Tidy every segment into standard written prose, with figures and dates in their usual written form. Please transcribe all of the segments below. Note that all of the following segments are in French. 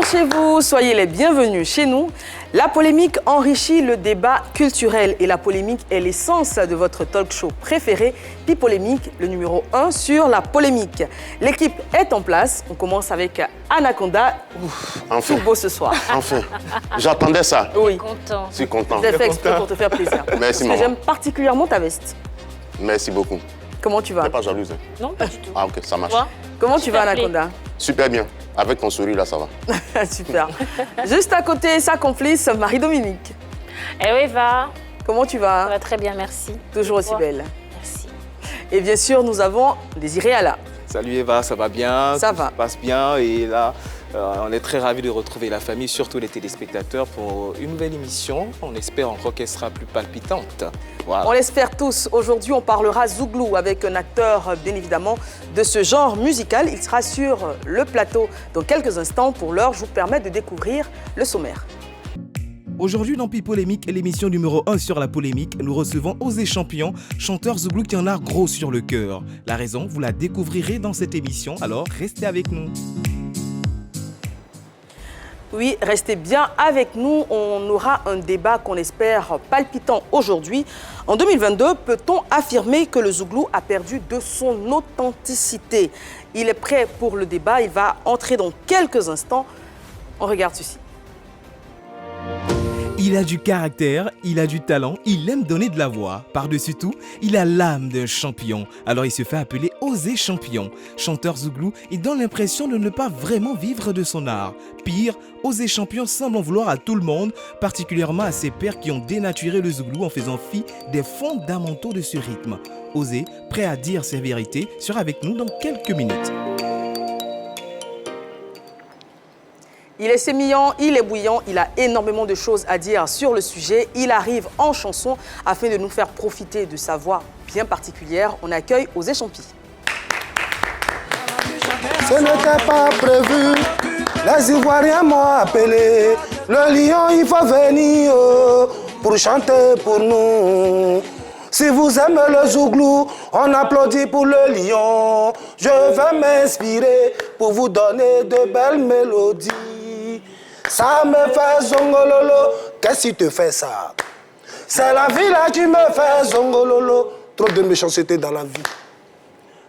chez vous, soyez les bienvenus chez nous. La polémique enrichit le débat culturel et la polémique est l'essence de votre talk show préféré, Pipolémique, le numéro 1 sur la polémique. L'équipe est en place, on commence avec Anaconda. Enfin. Tout beau ce soir. Enfin, j'attendais ça. Oui. Content. Je suis content. Je l'ai fait exprès pour te faire plaisir. Merci, Parce que maman. j'aime particulièrement ta veste. Merci beaucoup. Comment tu vas? T'es pas jalouse, hein? Non, pas du tout. Ah, ok, ça marche. Toi? Comment tu vas, Super play. Anaconda? Super bien. Avec ton sourire, là, ça va. Super. Juste à côté, sa complice, Marie-Dominique. Eh oui, va. Comment tu Ça vas? va très bien, merci. Toujours aussi Toi? belle. Merci. Et bien sûr, nous avons Désiré Alla. Salut Eva, ça va bien? Ça Tout va. se passe bien et là, on est très ravis de retrouver la famille, surtout les téléspectateurs, pour une nouvelle émission. On espère encore qu'elle sera plus palpitante. Voilà. On l'espère tous. Aujourd'hui, on parlera Zouglou avec un acteur, bien évidemment, de ce genre musical. Il sera sur le plateau dans quelques instants. Pour l'heure, je vous permets de découvrir le sommaire. Aujourd'hui dans Pipolémique, l'émission numéro 1 sur la polémique, nous recevons Osé Champion, chanteur Zouglou qui en a gros sur le cœur. La raison, vous la découvrirez dans cette émission, alors restez avec nous. Oui, restez bien avec nous. On aura un débat qu'on espère palpitant aujourd'hui. En 2022, peut-on affirmer que le Zouglou a perdu de son authenticité? Il est prêt pour le débat. Il va entrer dans quelques instants. On regarde ceci. Il a du caractère, il a du talent, il aime donner de la voix. Par-dessus tout, il a l'âme d'un champion. Alors il se fait appeler Osé Champion. Chanteur Zouglou, il donne l'impression de ne pas vraiment vivre de son art. Pire, Osé Champion semble en vouloir à tout le monde, particulièrement à ses pairs qui ont dénaturé le Zouglou en faisant fi des fondamentaux de ce rythme. Osé, prêt à dire ses vérités, sera avec nous dans quelques minutes. Il est sémillant, il est bouillant, il a énormément de choses à dire sur le sujet. Il arrive en chanson afin de nous faire profiter de sa voix bien particulière. On accueille Osé Champi. Ce n'était pas prévu, les Ivoiriens m'ont appelé. Le lion, il faut venir pour chanter pour nous. Si vous aimez le Zouglou, on applaudit pour le lion. Je vais m'inspirer pour vous donner de belles mélodies. Ça me fait zongololo, qu'est-ce qui te fait ça? C'est la vie là qui me fait zongololo. Trop de méchanceté dans la vie.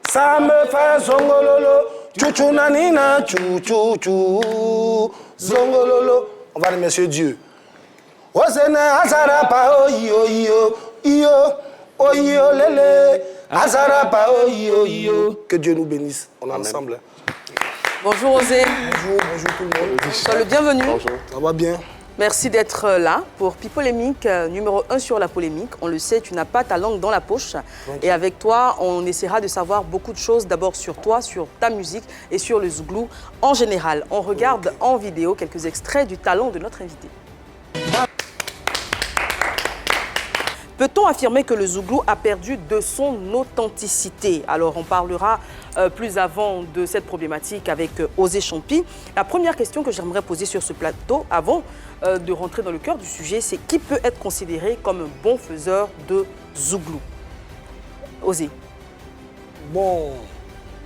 Ça me fait zongololo, tchou nanina, tchou zongololo. On va remercier Dieu. Ozene azarapa oyo iyo iyo oyo lele azarapa oyo iyo. Que Dieu nous bénisse. On est ensemble. Bonjour Osé. Bonjour tout le monde. Sois le bienvenu. Bonjour. Ça va bien? Merci d'être là pour Pipolémique, numéro 1 sur la polémique. On le sait, tu n'as pas ta langue dans la poche. Et avec toi, on essaiera de savoir beaucoup de choses, d'abord sur toi, sur ta musique et sur le Zouglou en général. On regarde en vidéo quelques extraits du talent de notre invité. Peut-on affirmer que le Zouglou a perdu de son authenticité? Alors, on parlera plus avant de cette problématique avec Osé Champi. La première question que j'aimerais poser sur ce plateau, avant de rentrer dans le cœur du sujet, c'est qui peut être considéré comme un bon faiseur de Zouglou? Osé. Bon,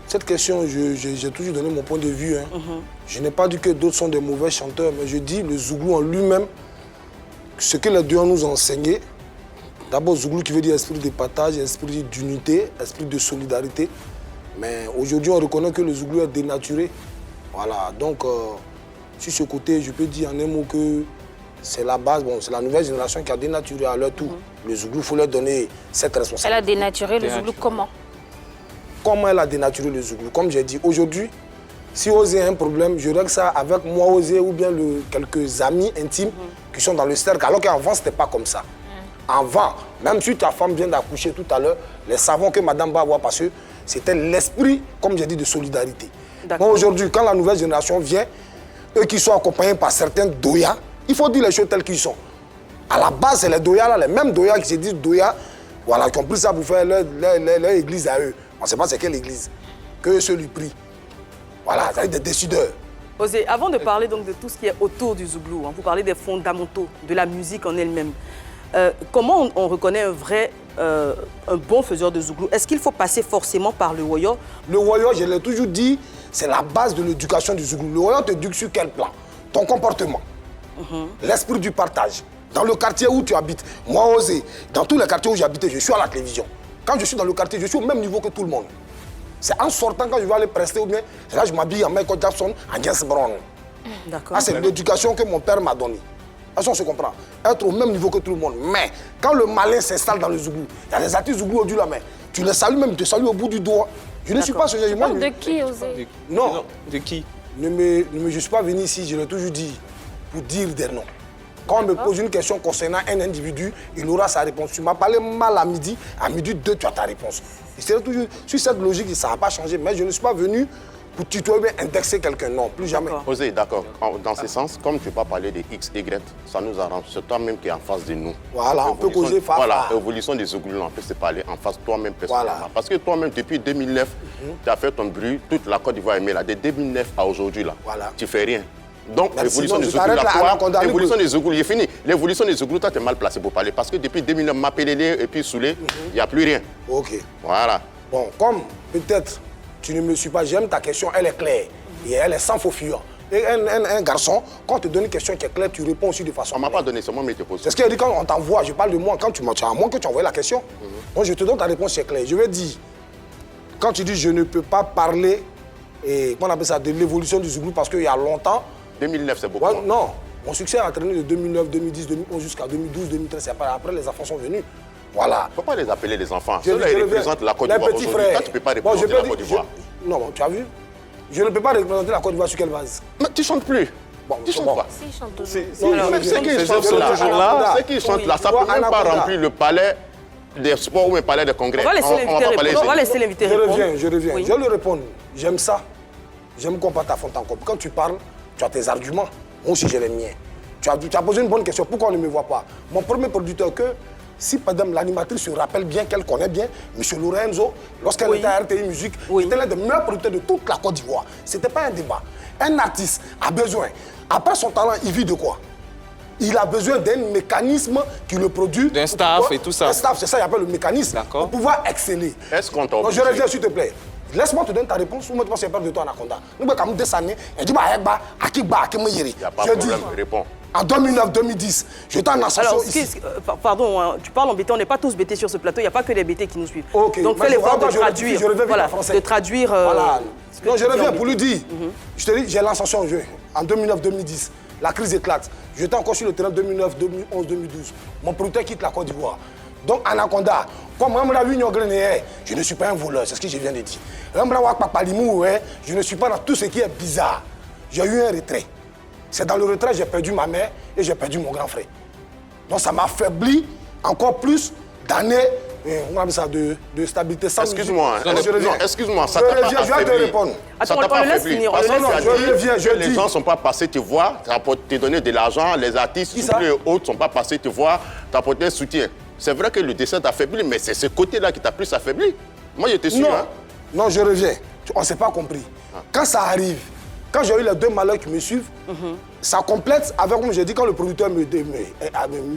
cette question, j'ai toujours donné mon point de vue. Hein. Je n'ai pas dit que d'autres sont des mauvais chanteurs, mais je dis le Zouglou en lui-même, ce que les deux nous ont enseigné. D'abord, Zouglou qui veut dire esprit de partage, esprit d'unité, esprit de solidarité. Mais aujourd'hui, on reconnaît que le Zouglou est dénaturé. Voilà, donc sur ce côté, je peux dire en un mot que c'est la base, bon, c'est la nouvelle génération qui a dénaturé à leur tour. Le Zouglou, il faut leur donner cette responsabilité. Elle a dénaturé le Zouglou comment? Comment elle a dénaturé le Zouglou? Comme j'ai dit, aujourd'hui, si Osé a un problème, je règle ça avec moi, Osé, ou bien quelques amis intimes qui sont dans le cercle, alors qu'avant, ce n'était pas comme ça. Avant, même si ta femme vient d'accoucher tout à l'heure, les savons que madame va avoir parce que c'était l'esprit, comme j'ai dit, de solidarité. Mais aujourd'hui, quand la nouvelle génération vient, eux qui sont accompagnés par certains doyas, il faut dire les choses telles qu'ils sont. À la base, c'est les doyas, là, les mêmes doyas qui se disent doyas, voilà, qui ont pris ça pour faire leur église à eux. On ne sait pas c'est quelle église. Que ceux lui prient. Voilà, c'est des décideurs. Osé, avant de parler donc de tout ce qui est autour du Zouglou, vous parlez des fondamentaux, de la musique en elle-même. Comment on reconnaît un bon faiseur de Zouglou? Est-ce qu'il faut passer forcément par le woyo? Le woyo, je l'ai toujours dit, c'est la base de l'éducation du Zouglou. Le woyo te éduque sur quel plan? ton comportement, l'esprit du partage. Dans le quartier où tu habites, moi, Osé, dans tous les quartiers où j'habitais, je suis à la télévision. Quand je suis dans le quartier, je suis au même niveau que tout le monde. C'est en sortant quand je vais aller prester ou bien, là je m'habille en Michael Jackson, en James Brown. D'accord. Ah, c'est l'éducation que mon père m'a donnée. On se comprend. Être au même niveau que tout le monde. Mais quand le malin s'installe dans le Zouglou, il y a des artistes Zouglou au-dessus là, mais tu les salues même, tu te salues au bout du doigt. Je ne suis pas ce genre de Tu parles de qui, Osé? Non. De qui? Je ne suis pas venu ici, je l'ai toujours dit, pour dire des noms. Quand on me pose une question concernant un individu, il aura sa réponse. Tu m'as parlé mal à midi 2, tu as ta réponse. Et c'est toujours sur cette logique, ça n'a pas changé. Mais je ne suis pas venu pour tutoyer, mais indexer quelqu'un. Non, plus jamais. Osé, d'accord. Dans ce sens, comme tu ne peux pas parler de X, Y, ça nous arrange. C'est toi-même qui es en face de nous. Voilà, on peut causer face. Voilà, l'évolution des Zouglous, on peut se parler en face toi-même personnellement. Voilà. Parce que toi-même, depuis 2009, tu as fait ton bruit, toute la Côte d'Ivoire aimée là. De 2009 à aujourd'hui, là, voilà. tu fais rien. Donc, Même l'évolution sinon, des Zouglous, là, l'évolution des Zouglous, il est fini. L'évolution des Zouglous, toi, tu es mal placé pour parler. Parce que depuis 2009, Mapelele et puis Soulé, il n'y a plus rien. Ok. Voilà. Bon, comme peut-être tu ne me suis pas, j'aime ta question, elle est claire. Et elle est sans faux fuyant. Et un garçon, quand on te donne une question qui est claire, tu réponds aussi de façon On ne m'a claire. pas donné, c'est moi qui te pose. C'est ce qu'il a dit quand on t'envoie, je parle de moi, quand tu m'as, à moins que tu envoies la question. Donc je te donne ta réponse, c'est clair. Je vais dire, quand tu dis je ne peux pas parler, et comment on appelle ça, de l'évolution du Zouglou, parce qu'il y a longtemps. 2009, c'est beaucoup. Ouais, non, mon succès a entraîné de 2009, 2010, 2011 jusqu'à 2012, 2013. Après, les enfants sont venus. Voilà. Il ne faut pas les appeler les enfants. Je Ceux-là, ils représentent la Côte d'Ivoire aujourd'hui. Toi, tu ne peux pas représenter la Côte d'Ivoire. Non, tu as vu? Je ne peux pas représenter la Côte d'Ivoire sur quelle base? Mais tu ne chantes plus. Bon, Tu chantes pas. Si, chante toujours. Mais ceux qui chantent sont là, toujours là. ceux qui chantent là, ça ne peut même pas remplir le palais des sports ou un palais des congrès. On va laisser l'invité répondre. On va laisser l'invité répondre. Je reviens. Oui. Je vais le répondre. J'aime ça. J'aime qu'on parle ta fonte en comble. Quand tu parles, tu as tes arguments. Moi aussi, j'ai les miens. Tu as posé une bonne question. Pourquoi on ne me voit pas? Mon premier producteur, si madame l'animatrice se rappelle bien, qu'elle connaît bien, M. Lorenzo, lorsqu'elle était à RTI Musique, c'était l'un des meilleurs producteurs de toute la Côte d'Ivoire. Ce n'était pas un débat. Un artiste a besoin, après son talent, il vit de quoi? Il a besoin d'un mécanisme qui le produit. D'un staff et tout ça. Un staff, c'est ça qu'il appelle le mécanisme. D'accord. Pour pouvoir exceller. Est-ce qu'on t'a Donc je obligé? reviens, s'il te plaît. Laisse-moi te donner ta réponse ou moi tu penses que c'est peur de toi, Anaconda. Nous, quand nous descendons, elle dit, Il n'y a pas de problème, réponds. En 2009-2010, j'étais en ascension Alors, ici. pardon, hein, tu parles en BT, on n'est pas tous BT sur ce plateau, il n'y a pas que les BT qui nous suivent. Ok, Donc mais fais l'effort de je traduire. reviens vite Voilà, en français. de traduire. Voilà. Ce que Donc tu je dis en reviens BT. pour lui dire, je te dis, j'ai l'ascension en jeu. En 2009-2010, la crise éclate. J'étais encore sur le terrain 2009, 2011, 2012. Mon producteur quitte la Côte d'Ivoire. Donc Anaconda, comme je ne suis pas un voleur, c'est ce que je viens de dire. Je ne suis pas dans tout ce qui est bizarre. J'ai eu un retrait. C'est dans le retrait que j'ai perdu ma mère et j'ai perdu mon grand frère. Donc ça m'a affaibli encore plus d'années, on appelle ça, de stabilité. Excuse-moi, excuse-moi, ça Je t'a pas reviens, je vais te affaibli. répondre. Ça Attends, t'a pas on le laisse affaibli. finir, Parce on le que laisse tu as finir. dit Je que dis. les gens ne sont pas passés te voir, tu as te donner de l'argent, les artistes, Qui tous ça? les autres ne sont pas passés te voir, tu as apporté un soutien. C'est vrai que le décès t'a affaibli, mais c'est ce côté-là qui t'a plus affaibli. Moi, je te suis. Non, Hein. non, je reviens. On ne s'est pas compris. Quand ça arrive, quand j'ai eu les deux malheurs qui me suivent, ça complète avec, comme j'ai dit, quand le producteur me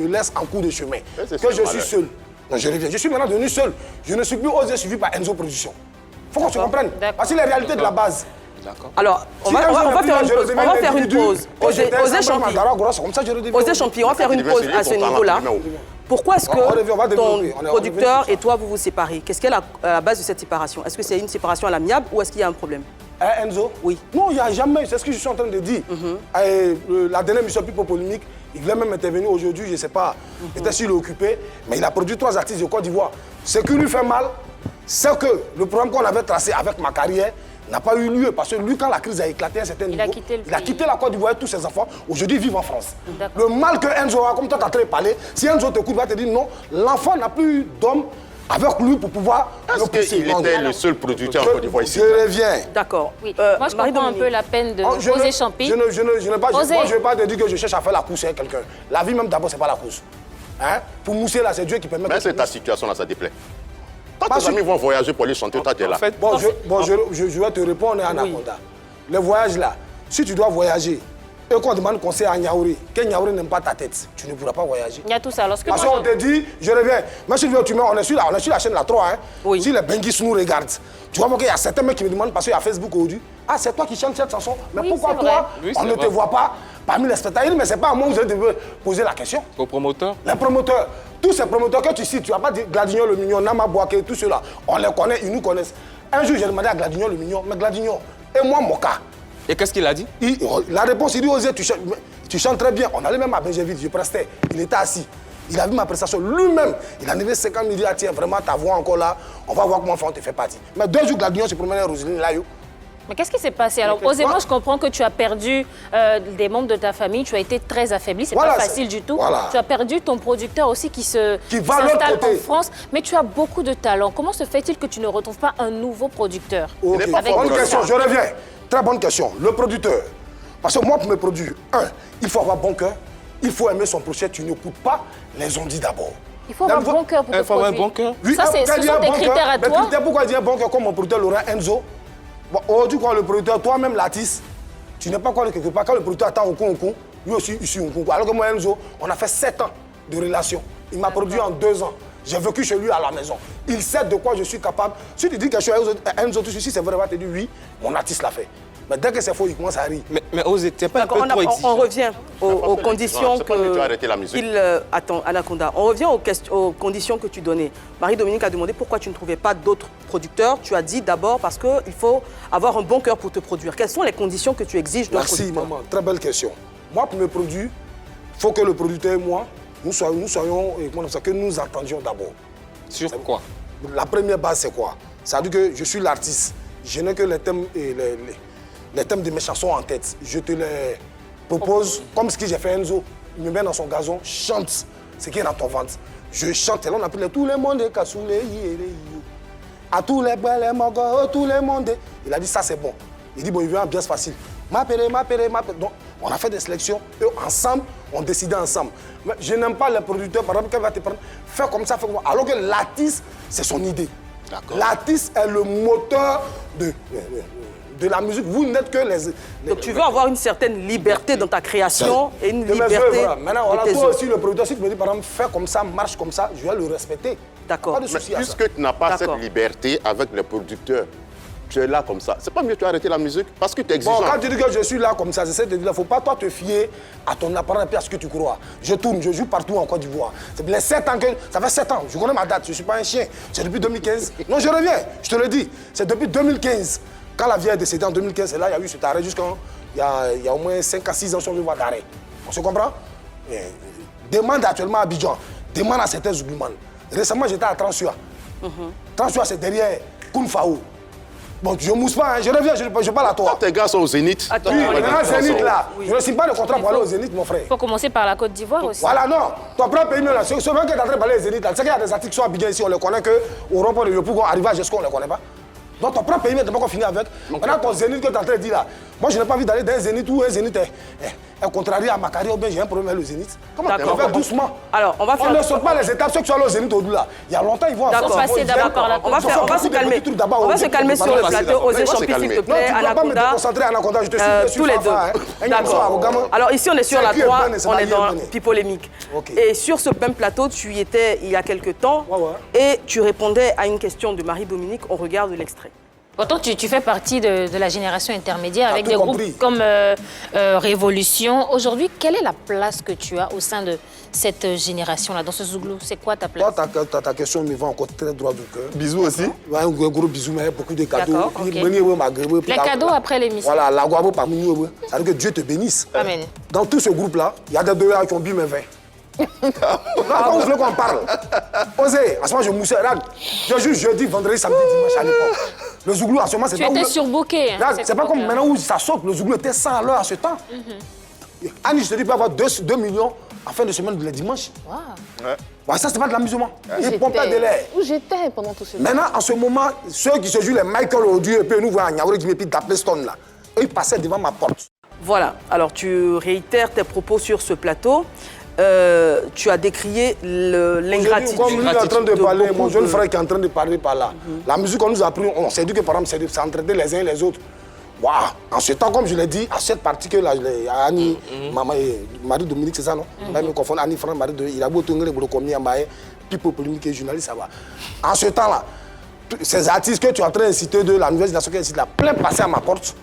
laisse en cours de chemin, c'est que ça, je suis malheur. seul. Non, je reviens. Je suis maintenant devenu seul. Je ne suis plus osé suivi par Enzo Production. Il faut qu'on se comprenne. D'accord. Parce que les réalités de la base. D'accord. Alors, on Si va Enzo faire n'est plus là, une je pause. On redeviens va un faire une individu. pause. Osez Champi. Comme ça, je redeviens. Osez Champi, on va faire une pause à ce niveau-là. Pourquoi est-ce On revient, on va que ton développer. On est producteur revenu et toi, vous vous séparez? Qu'est-ce qu'elle a à la base de cette séparation? Est-ce que c'est une séparation à l'amiable ou est-ce qu'il y a un problème? Hein, Enzo? Oui. Non, il n'y a jamais, c'est ce que je suis en train de dire. La dernière mission People Polémique, il voulait même intervenir aujourd'hui, je ne sais pas, peut-être s'il est occupé, mais il a produit 3 artistes de Côte d'Ivoire. Ce qui lui fait mal, c'est que le programme qu'on avait tracé avec ma carrière n'a pas eu lieu. Parce que lui, quand la crise a éclaté à un certain niveau, a quitté le il a pays. quitté la Côte d'Ivoire et tous ses enfants, aujourd'hui vivent en France. D'accord. Le mal que Enzo a, comme toi tu as très parlé, si Enzo t'écoute, il va te dire non, l'enfant n'a plus d'homme avec lui pour pouvoir le pousser. Est-ce qu'il était le seul producteur en Côte d'Ivoire ici? Je reviens. D'accord. Oui. Moi, je comprends un Marie-Dominique. peu la peine de Oh, Osé Champi. je ne pas, Osez. moi, je ne vais pas te dire que je cherche à faire la course avec quelqu'un. La vie même d'abord, ce n'est pas la course. Hein? Pour mousser là, c'est Dieu qui permet Mais que c'est tu ta mousses. situation là, ça te plaît. Quand Pas tes sûr. amis vont voyager pour aller chanter, toi tu es là. En fait, Bon, je vais te répondre, Anaconda. Les voyages là, si tu dois voyager, et qu'on demande conseil à Niaouri, que Niaouri n'aime pas ta tête, tu ne pourras pas voyager. Il y a tout ça. Lorsque Parce moi, qu'on te dit, je reviens. Mais si tu veux, on est sur la chaîne la 3. Hein. Oui. Si les Benguis nous regardent, tu vois qu'il y a certains mecs qui me demandent, parce qu'il y a Facebook aujourd'hui, ah, c'est toi qui chantes cette chanson, mais Oui, pourquoi c'est toi, vrai. Oui, on c'est ne te vrai. voit pas parmi les spectateurs. Mais ce n'est pas à moi que vous devez poser la question. Aux promoteurs? Les promoteurs, tous ces promoteurs que tu cites, tu n'as pas dit Gladignon le Mignon, Nama Bouaké, tout cela, on les connaît, ils nous connaissent. Un jour, j'ai demandé à Gladignon le Mignon, mais Gladignon, et moi, mon cas. Et qu'est-ce qu'il a dit? La réponse, il dit, Osé, tu chantes très bien. On allait même à Benjeville, je prestais, il était assis. Il a vu ma prestation lui-même. Il a levé 50 000, il a dit, tiens, vraiment, ta voix encore là, on va voir comment on te fait partie. Mais 2 jours, Gladignon se promenait à Roselyne, là, yo. Mais qu'est-ce qui s'est passé? Alors, moi, je comprends que tu as perdu des membres de ta famille, tu as été très affaibli, c'est pas facile du tout. Voilà. Tu as perdu ton producteur aussi qui s'installe en France, mais tu as beaucoup de talent. Comment se fait-il que tu ne retrouves pas un nouveau producteur? Okay. Bonne question, je reviens. Très bonne question. Le producteur. Parce que moi, pour me produire, il faut avoir bon cœur, il faut aimer son projet, tu n'écoutes pas les ondits d'abord. Il faut avoir un bon cœur pour te produire. Il faut avoir un bon cœur. Oui, ça, ce sont des critères à toi. Pourquoi dire bon cœur comme mon producteur Laurent Enzo? Bon, aujourd'hui, quand le producteur, toi-même l'artiste, tu n'es pas quoi quelque part. Quand le producteur attend au con, lui aussi, ici au con. Alors que moi, Enzo, on a fait 7 ans de relation. Il m'a produit en 2 ans. J'ai vécu chez lui à la maison. Il sait de quoi je suis capable. Si tu dis que je suis Enzo, tout ceci, c'est vrai, tu dis oui, mon artiste l'a fait. Mais dès que c'est faux, il commence à rire. Mais Osé, t'es pas un peu trop exigeant. On revient aux conditions que... Tu as arrêté la musique. Attends, Anaconda, on revient aux conditions que tu donnais. Marie-Dominique a demandé pourquoi tu ne trouvais pas d'autres producteurs. Tu as dit d'abord parce qu'il faut avoir un bon cœur pour te produire. Quelles sont les conditions que tu exiges d'un producteur? Merci, maman. Très belle question. Moi, pour me produire, il faut que le producteur et moi, nous soyons que nous entendions d'abord. Sur quoi? La première base, c'est quoi? C'est-à-dire que je suis l'artiste. Je n'ai que les thèmes de mes chansons en tête. Je te les propose, comme ce que j'ai fait Enzo. Il me met dans son gazon, chante ce qui est dans ton ventre. Je chante, et là on appelle tout le monde, à tous les belles mongols, tout le monde. Il a dit ça c'est bon. Il dit bon, il veut une ambiance facile. M'appeler. Donc on a fait des sélections, et ensemble, on décidait ensemble. Mais je n'aime pas les producteurs, par exemple, qui va te prendre, fais comme ça, alors que l'artiste, c'est son idée. L'artiste est le moteur de la musique. Vous n'êtes que les... Donc tu veux avoir une certaine liberté dans ta création et une liberté Maintenant, voilà, toi aussi, le producteur, si tu me dis, par exemple, fais comme ça, marche comme ça, je vais le respecter. D'accord. Pas de souci à ça. Puisque tu n'as pas cette liberté avec les producteurs, tu es là comme ça. C'est pas mieux que tu arrêtes la musique parce que tu es exigeant. Bon, quand tu dis que je suis là comme ça, j'essaie de dire, il ne faut pas toi te fier à ton apparence et à ce que tu crois. Je tourne, je joue partout en Côte d'Ivoire. Les 7 ans ça fait 7 ans, je connais ma date, je ne suis pas un chien. C'est depuis 2015. Non, je reviens, je te le dis. C'est depuis 2015. Quand la vieille est décédée en 2015, c'est là il y a eu cet arrêt jusqu'à... Il y a au moins 5 à 6 ans sur le voie d'arrêt. On se comprend? Demande actuellement à Abidjan, demande à certains Zouglouman. Récemment, j'étais à Transua. Transua, c'est derrière Kounfaou. Bon, je ne mousse pas, hein. Je reviens, je parle à toi. Quand tes gars sont au Zénith. Attends, oui, maintenant Zénith là. Oui. Je ne signe pas le contrat pour aller au Zénith, mon frère. Il faut commencer par la Côte d'Ivoire aussi. Voilà, non. Ton propre pays, là, ceux qui sont en train de parler au Zénith, là, tu sais qu'il y a des articles qui sont à Abidjan ici, on les connaît qu'Europe, le Yopougon, arrive à Jesco, on ne les connaît pas. Donc ton propre pays, tu n'as pas encore fini avec. Maintenant, ton Zénith que tu es en train de dire là, moi je n'ai pas envie d'aller dans un Zénith où un Zénith est contrarié à ma carrière ou bien j'ai un problème avec le Zénith. Comment tu vas faire doucement? Alors, on va faire... On ne saute pas les étapes, ceux qui sont allés au Zénith au-delà. Il y a longtemps, ils vont avoir... passer d'abord par la... On va se calmer. On va se calmer sur le plateau. Osez Champi, s'il te plaît, Anaconda. Anaconda, je te suis tous les deux. D'accord. Alors ici, on est sur la 3, on est dans Pipolémique. Et sur ce même plateau, tu y étais il y a quelques temps et tu répondais à une question de Marie-Dominique. On regarde l'extrait. Pourtant, tu fais partie de la génération intermédiaire avec des groupes comme Révolution. Aujourd'hui, quelle est la place que tu as au sein de cette génération-là, dans ce Zouglou? C'est quoi ta place? Toi, ta question me va encore très droit du cœur. Bisous aussi. Ouais, un gros bisou, mais beaucoup de cadeaux. Okay. Les cadeaux après l'émission. Voilà, la guabo parmi nous. Ça veut dire que Dieu te bénisse. Amen. Dans tout ce groupe-là, il y a des deux qui ont bu mes vins. Quand vous voulez qu'on parle, osez, à ce moment je moussais, je joue jeudi, vendredi, samedi, dimanche à l'époque. Le Zouglou à ce moment, c'est pas... Tu étais surbooké. C'est pas comme maintenant où ça saute, le Zouglou était 100 à l'heure à ce temps. Annie, je te dis, peut avoir 2 millions en fin de semaine le dimanche. Ouais, ça, c'est pas de l'amusement. Ils pompaient de l'air. Où j'étais pendant tout ce temps? Maintenant, en ce moment, ceux qui se jouent les Michael Audieux et puis nous voyons Niaouré qui me pite d'appeler Stone là, eux, ils passaient devant ma porte. Voilà, alors tu réitères tes propos sur ce plateau. Tu as décrié l'ingratitude. Comme lui est en train de parler, mon jeune frère qui est en train de parler par là. La musique qu'on nous a appris, on s'est dit que par exemple, c'est entraider les uns et les autres. Waouh! En ce temps, comme je l'ai dit, à cette partie que Annie, Marie-Dominique, c'est ça, non? Je me confonds, Annie, Franck, Marie-Dominique, il a beau tourner le combien, Pipo Polémique et journaliste, ça va. En ce temps-là, ces artistes que tu es en train de citer de la nouvelle génération qui est ici, là, plein passaient à ma porte.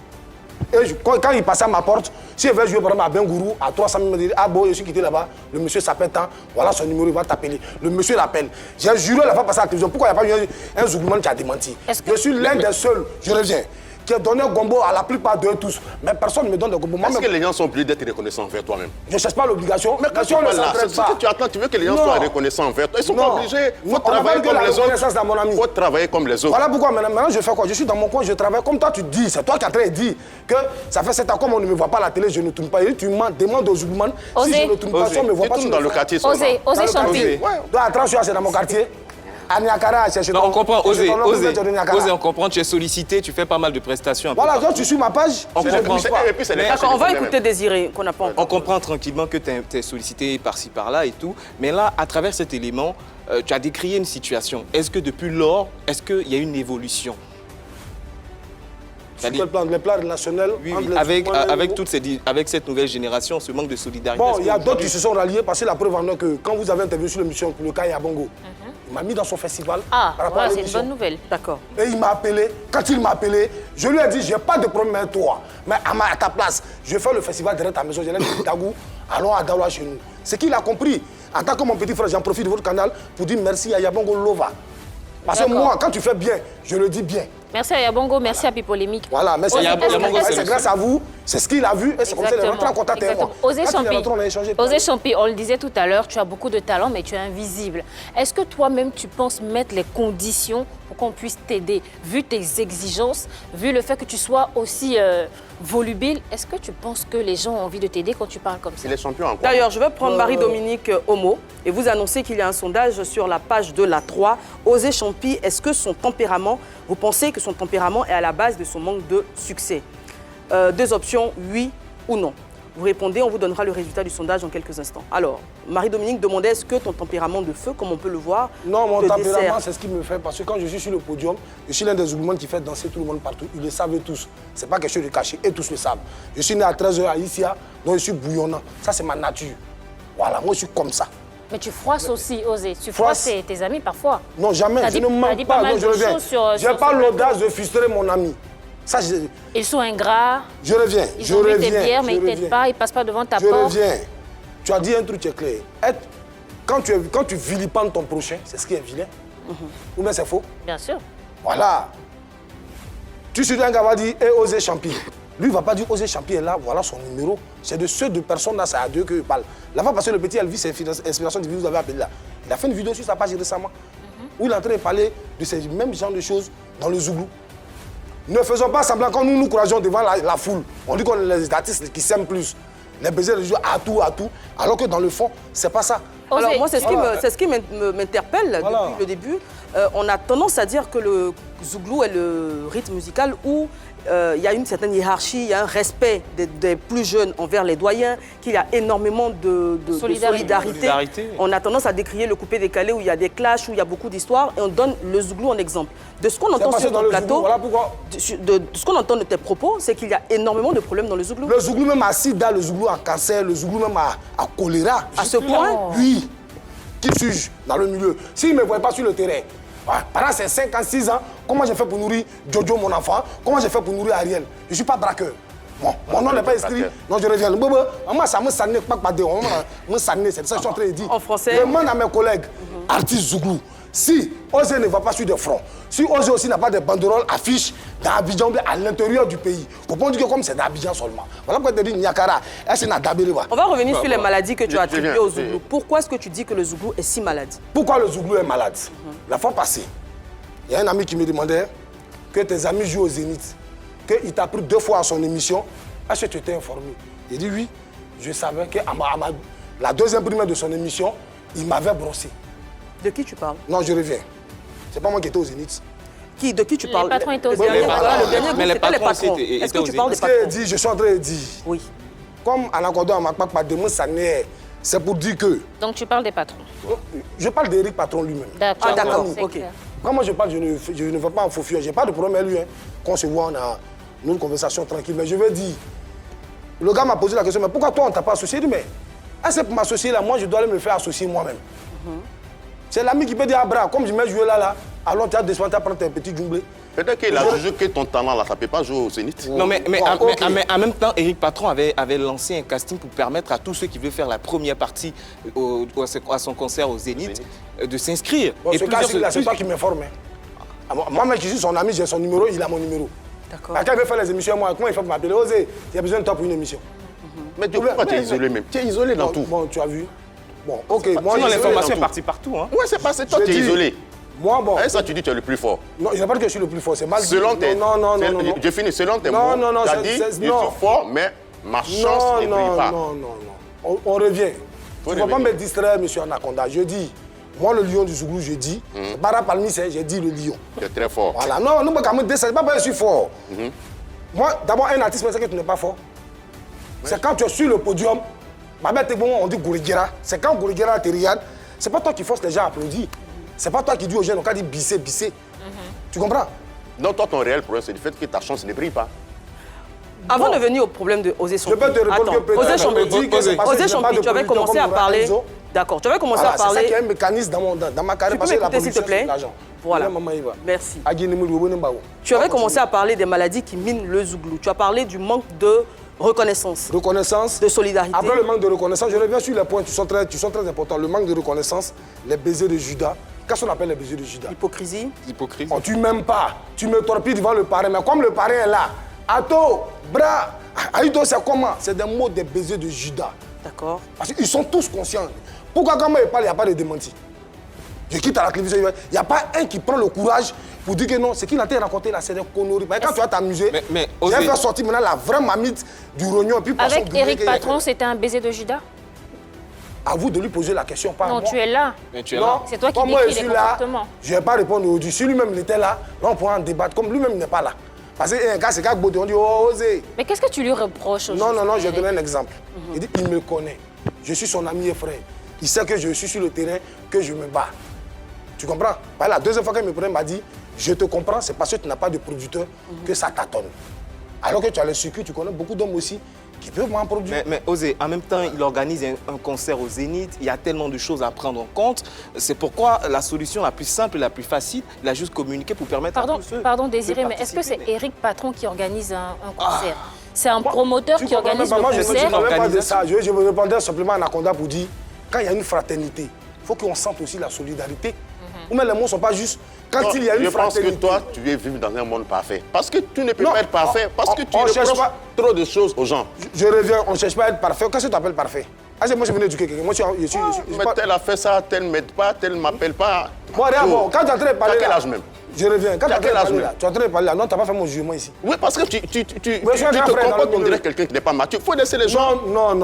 Et quand ils passaient à ma porte, Si elle veut jouer par exemple à Bengourou, à 300 000 mètres, ah bon, je suis quitté là-bas, le monsieur s'appelle tant, voilà son numéro, il va t'appeler. Le monsieur l'appelle. J'ai juré la fois passée à la télévision, pourquoi il n'y a pas eu un Zouglouman qui a démenti? Je suis l'un des seuls, je reviens, qui a donné un gombo à la plupart d'eux tous. Mais personne ne me donne de gombo. Est-ce que les gens sont obligés d'être reconnaissants envers toi-même? Je ne cherche pas l'obligation. Mais quand tu parles là, c'est ce que tu attends, tu veux que les gens soient reconnaissants envers toi. Ils ne sont pas obligés. Il faut travailler comme les autres. Il faut travailler comme les autres. Voilà pourquoi maintenant je fais quoi? Je suis dans mon coin, je travaille comme toi, tu dis. C'est toi qui as train de dire que ça fait 7 ans, comme on ne me voit pas à la télé, je ne tourne pas. Et tu demandes aux Zouglouman si je ne tourne pas, si on ne me voit pas. Tu tournes dans le quartier seulement. Osez Champi. Toi, à 30 c'est dans mon quartier. À Niakara, non, on comprend, Osez, on comprend, tu es sollicité, tu fais pas mal de prestations. Voilà, donc tu suis ma page. On comprend. D'accord, on va écouter Désiré, qu'on n'a pas encore. On comprend tranquillement que tu es sollicité par-ci, par-là et tout. Mais là, à travers cet élément, tu as décrié une situation. Est-ce que depuis lors, est-ce qu'il y a une évolution? Sur quel plan? Les plans relationnels? Oui, oui. Avec cette nouvelle génération, ce manque de solidarité. Bon, il y a d'autres qui se sont ralliés parce que la preuve en est que quand vous avez intervenu sur l'émission, le cas Yabongo, il m'a mis dans son festival. Ah, voilà, c'est une bonne nouvelle. D'accord. Et il m'a appelé. Quand il m'a appelé, je lui ai dit, je n'ai pas de problème avec toi. Mais à ta place, je vais faire le festival direct à la maison. Je l'ai dit, Tagou, allons à Daoula chez nous. C'est qu'il a compris. En tant que mon petit frère, j'en profite de votre canal pour dire merci à Yabongo Lova. Parce que moi, quand tu fais bien, je le dis bien. Merci à Yabongo, merci à Pipolémique. Voilà, merci à Yabongo. C'est grâce à vous, c'est ce qu'il a vu et c'est comme ça qu'il est rentré en contact avec moi. Osez Champi, on le disait tout à l'heure, tu as beaucoup de talent, mais tu es invisible. Est-ce que toi-même, tu penses mettre les conditions pour qu'on puisse t'aider, vu tes exigences, vu le fait que tu sois aussi volubile? Est-ce que tu penses que les gens ont envie de t'aider quand tu parles comme ça? Il est champion encore. D'ailleurs, je vais prendre Marie-Dominique Homo et vous annoncer qu'il y a un sondage sur la page de la 3. Osez Champi, est-ce que son tempérament, vous pensez que son tempérament est à la base de son manque de succès? Deux options, oui ou non. Vous répondez, on vous donnera le résultat du sondage dans quelques instants. Alors, Marie-Dominique demandait, est-ce que ton tempérament de feu, comme on peut le voir, non, mon tempérament, c'est ce qui me fait, parce que quand je suis sur le podium, je suis l'un des Zouglouman qui fait danser tout le monde partout. Ils le savent tous. Ce n'est pas quelque chose de caché, et tous le savent. Je suis né à 13h à Isia, donc je suis bouillonnant. Ça, c'est ma nature. Voilà, moi, je suis comme ça. Mais tu froisses aussi, Osez. Tu froisses tes amis parfois. Non, jamais. Je ne mens pas. Non, je reviens. Je n'ai pas l'audace de frustrer mon ami. Ça, ils sont ingrats. Je reviens. Ils ont bu tes bières, mais ils ne t'aident pas, ils ne passent pas devant ta porte. Je reviens. Tu as dit un truc qui est clair. Quand tu vilipendes ton prochain, c'est ce qui est vilain. Ou bien c'est faux? Bien sûr. Voilà. Tu suis un gars qui va dire, hey, Osez Champi. Lui, il ne va pas dire Osez Champi est là, voilà son numéro. C'est de ceux de personnes-là, c'est à Dieu que je parle. La fois passée, le petit Elvis, c'est Inspiration Divine, vous avez appelé là. Il a fait une vidéo sur sa page récemment, où il est en train de parler de ces mêmes genres de choses dans le Zouglou. Ne faisons pas semblant quand nous nous courageons devant la foule. On dit qu'on est les artistes qui s'aiment plus. Les baisers les jouent à tout, alors que dans le fond, c'est pas ça. Alors moi, c'est ce qui m'interpelle depuis le début. On a tendance à dire que le Zouglou est le rythme musical où il y a une certaine hiérarchie, il y a un respect des plus jeunes envers les doyens, qu'il y a énormément de solidarité. On a tendance à décrier le coupé-décalé où il y a des clashs, où il y a beaucoup d'histoires, et on donne le Zouglou en exemple. De ce qu'on entend sur ton plateau, de ce qu'on entend de tes propos, c'est qu'il y a énormément de problèmes dans le Zouglou. Le Zouglou même a sida, le Zouglou a cancer, le Zouglou même a choléra. À ce point? Oui. Qui suis-je dans le milieu? S'il ne me voit pas sur le terrain, pendant ces 56 ans, comment j'ai fait pour nourrir Jojo, mon enfant? Comment j'ai fait pour nourrir Ariel? Je ne suis pas braqueur. Bon, mon nom n'est pas inscrit. Non, je reviens. Moi, ça me sanne, pas de me sanne, c'est ça que je suis en train de dire. En français? Je demande à mes collègues, artistes Zouglou, si Osez ne va pas sur des fronts, si Osez aussi n'a pas de banderoles, affiches dans Abidjan, à l'intérieur du pays, pour pas dire que comme c'est d'Abidjan seulement. Voilà pourquoi tu dis Niakara, c'est Nadabeleva. On va revenir sur les maladies que tu as attribuées au Zouglou. Pourquoi est-ce que tu dis que le Zouglou est si malade? Pourquoi le Zouglou est malade? La fois passée, il y a un ami qui me demandait que tes amis jouent au Zénith, qu'il t'a pris 2 fois à son émission. Est-ce que tu étais informé? J'ai dit oui. Je savais que la deuxième première de son émission, il m'avait brossé. De qui tu parles? Non, je reviens. C'est pas moi qui étais au Zénith. De qui tu parles? Les patrons étaient au Zénith. Le dernier groupe, c'était les patrons. Est-ce que tu parles des patrons? Je suis en train de dire. Oui. Comme Anakodo Amakpakpa de Moussané, c'est pour dire que... Donc tu parles des patrons? Je parle d'Éric Patron lui-même. D'accord. Ah d'accord, ok. Quand moi je parle, je ne vais pas en faux fuir. Je n'ai pas de problème avec lui. Quand on se voit, on a une conversation tranquille. Mais je veux dire, le gars m'a posé la question, mais pourquoi toi on ne t'a pas associé? Il dit, mais est-ce que pour m'associer là, moi je dois aller me faire associer moi-même. C'est l'ami qui peut dire, ah bras, comme je m'ai joué là, alors tu as descendu à prendre tes petits jumblés. Peut-être qu'il a jugé que ton talent là, ça ne peut pas jouer au Zénith. Non, mais ok. en même temps, Eric Patron avait lancé un casting pour permettre à tous ceux qui veulent faire la première partie à son concert au Zénith de s'inscrire. Bon, ce cas-là, c'est toi qui m'informe. Moi, je suis son ami, j'ai son numéro, il a mon numéro. D'accord. Quand il veut faire les émissions, moi, comment il fait pour m'appeler? Osez, il y a besoin de toi pour une émission. Mais pourquoi tu es isolé même? Tu es isolé dans tout. Bon, tu as vu. Bon, ok. Moi, Sinon, l'information est tout. partie partout. Hein. Ouais, c'est pas, c'est toi qui es isolé. Moi, bon. Et ça, tu dis que tu es le plus fort. Non, il n'y a pas dit que je suis le plus fort, c'est mal dit. Selon tes... Non. Je finis, selon tes Non, mots, non, tu as c'est- dit, c'est- je suis non. fort, mais ma chance ne brille pas. Non. On revient. Tu ne vas pas revenir. me distraire, monsieur Anaconda. Je dis, moi, le lion du Zouglou, je dis. C'est pas Palmis, j'ai dit le lion. Tu es très fort. Voilà, non, nous, c'est pas parce que je suis fort. Moi, d'abord, un artiste, c'est que tu n'es pas fort. C'est quand tu es sur le podium, on dit Gouriguera. C'est quand Gouriguera te regarde, c'est pas toi qui force les gens à applaudir. C'est pas toi qui dis aux jeunes, on dit bissé. Tu comprends? Donc, toi, ton réel problème, c'est le fait que ta chance ne brille pas. Avant de venir au problème de Osé Champi. Je peux te répondre que peut-être Osé on me dit que c'est parce que Osé je n'ai pas Champi, de tu avais producteur commencé à comme parler. Enzo. D'accord, tu avais commencé Voilà, à c'est ça parler. qui est un mécanisme dans ma carrière. Tu peux parce que la m'écouter, s'il te production, plaît? c'est de l'argent. Voilà. Maman, il va. Merci. Tu Tu avais commencé à parler des maladies qui minent le Zouglou. Tu as parlé du manque de reconnaissance, reconnaissance. de solidarité. Après le manque de reconnaissance, je reviens sur les points qui sont très importants. Le manque de reconnaissance, les baisers de Judas. Qu'est-ce qu'on appelle les baisers de Judas? Hypocrisie. Hypocrite. Oh, tu m'aimes pas. Tu me torpilles devant le parrain. Mais comme le parrain est là, Ato, bras, Aïdo, c'est comment? C'est des mots des baisers de Judas. D'accord. Parce qu'ils sont tous conscients. Pourquoi quand moi je parle, il n'y a pas de démenti? Je quitte à la télévision, il n'y a pas un qui prend le courage pour dire que non, ce qu'il a été raconté là, c'est des conneries. Mais quand tu vas t'amuser, Mais tu vas Osé- faire sortir maintenant la vraie mamite du rognon. Et puis poisson Avec grillé Eric qu'il y a- Patron, c'était un baiser de Judas? À vous de lui poser la question, pas à Non, moi. tu es là. Mais tu es Non, là. C'est toi qui comme moi, décris je les suis là, comportements. je ne vais pas répondre aujourd'hui. Si lui-même il était là, là on pourra en débattre. Comme lui-même il n'est pas là. Parce qu'un gars, c'est Kak Boté, on dit oh, Osé. Mais qu'est-ce que tu lui reproches Non, aujourd'hui, je vais Eric? donner un exemple. Il dit il me connaît. Je suis son ami et frère. Il sait que je suis sur le terrain, que je me bats. Tu comprends? La deuxième fois qu'il me prenait, il m'a dit je te comprends, c'est parce que tu n'as pas de producteur que ça tâtonne. Alors que tu as le circuit, tu connais beaucoup d'hommes aussi qui peuvent m'en produire. Mais Osé, en même temps, il organise un concert au Zénith. Il y a tellement de choses à prendre en compte. C'est pourquoi la solution la plus simple et la plus facile, il a juste communiqué pour permettre à tous ceux Pardon de Désiré, mais est-ce que c'est participer. Eric Patron qui organise un concert? C'est un promoteur Tu qui comprends organise même le pas, moi, je concert? ne parlais pas de ça. Je me répondais simplement à Anaconda pour dire quand il y a une fraternité, il faut qu'on sente aussi la solidarité. Ou même les mots ne sont pas justes. Quand Non, il y a une je pense que fraternité. toi, tu veux vivre dans un monde parfait. Parce que tu ne peux Non, pas être parfait. Parce que tu on cherche reproches pas. trop de choses aux gens. Je reviens, on ne cherche pas à être parfait. Qu'est-ce que tu appelles parfait? Ah, moi, je venais éduquer quelqu'un. Moi, je suis Mais pas- tel a fait ça, tel ne m'aide pas, tel ne m'appelle pas. Bon, regarde, Tout. bon, quand tu es en train de parler. Tu as quel là, âge même? Je reviens. Quand tu es en train de quel âge parler même? là, tu es en train de parler là. Non, tu n'as pas fait mon jugement ici. Oui, parce que tu je suis un te grand frère dans comportes, le on dirait milieu. quelqu'un qui n'est pas mature. Il faut laisser les gens. Non.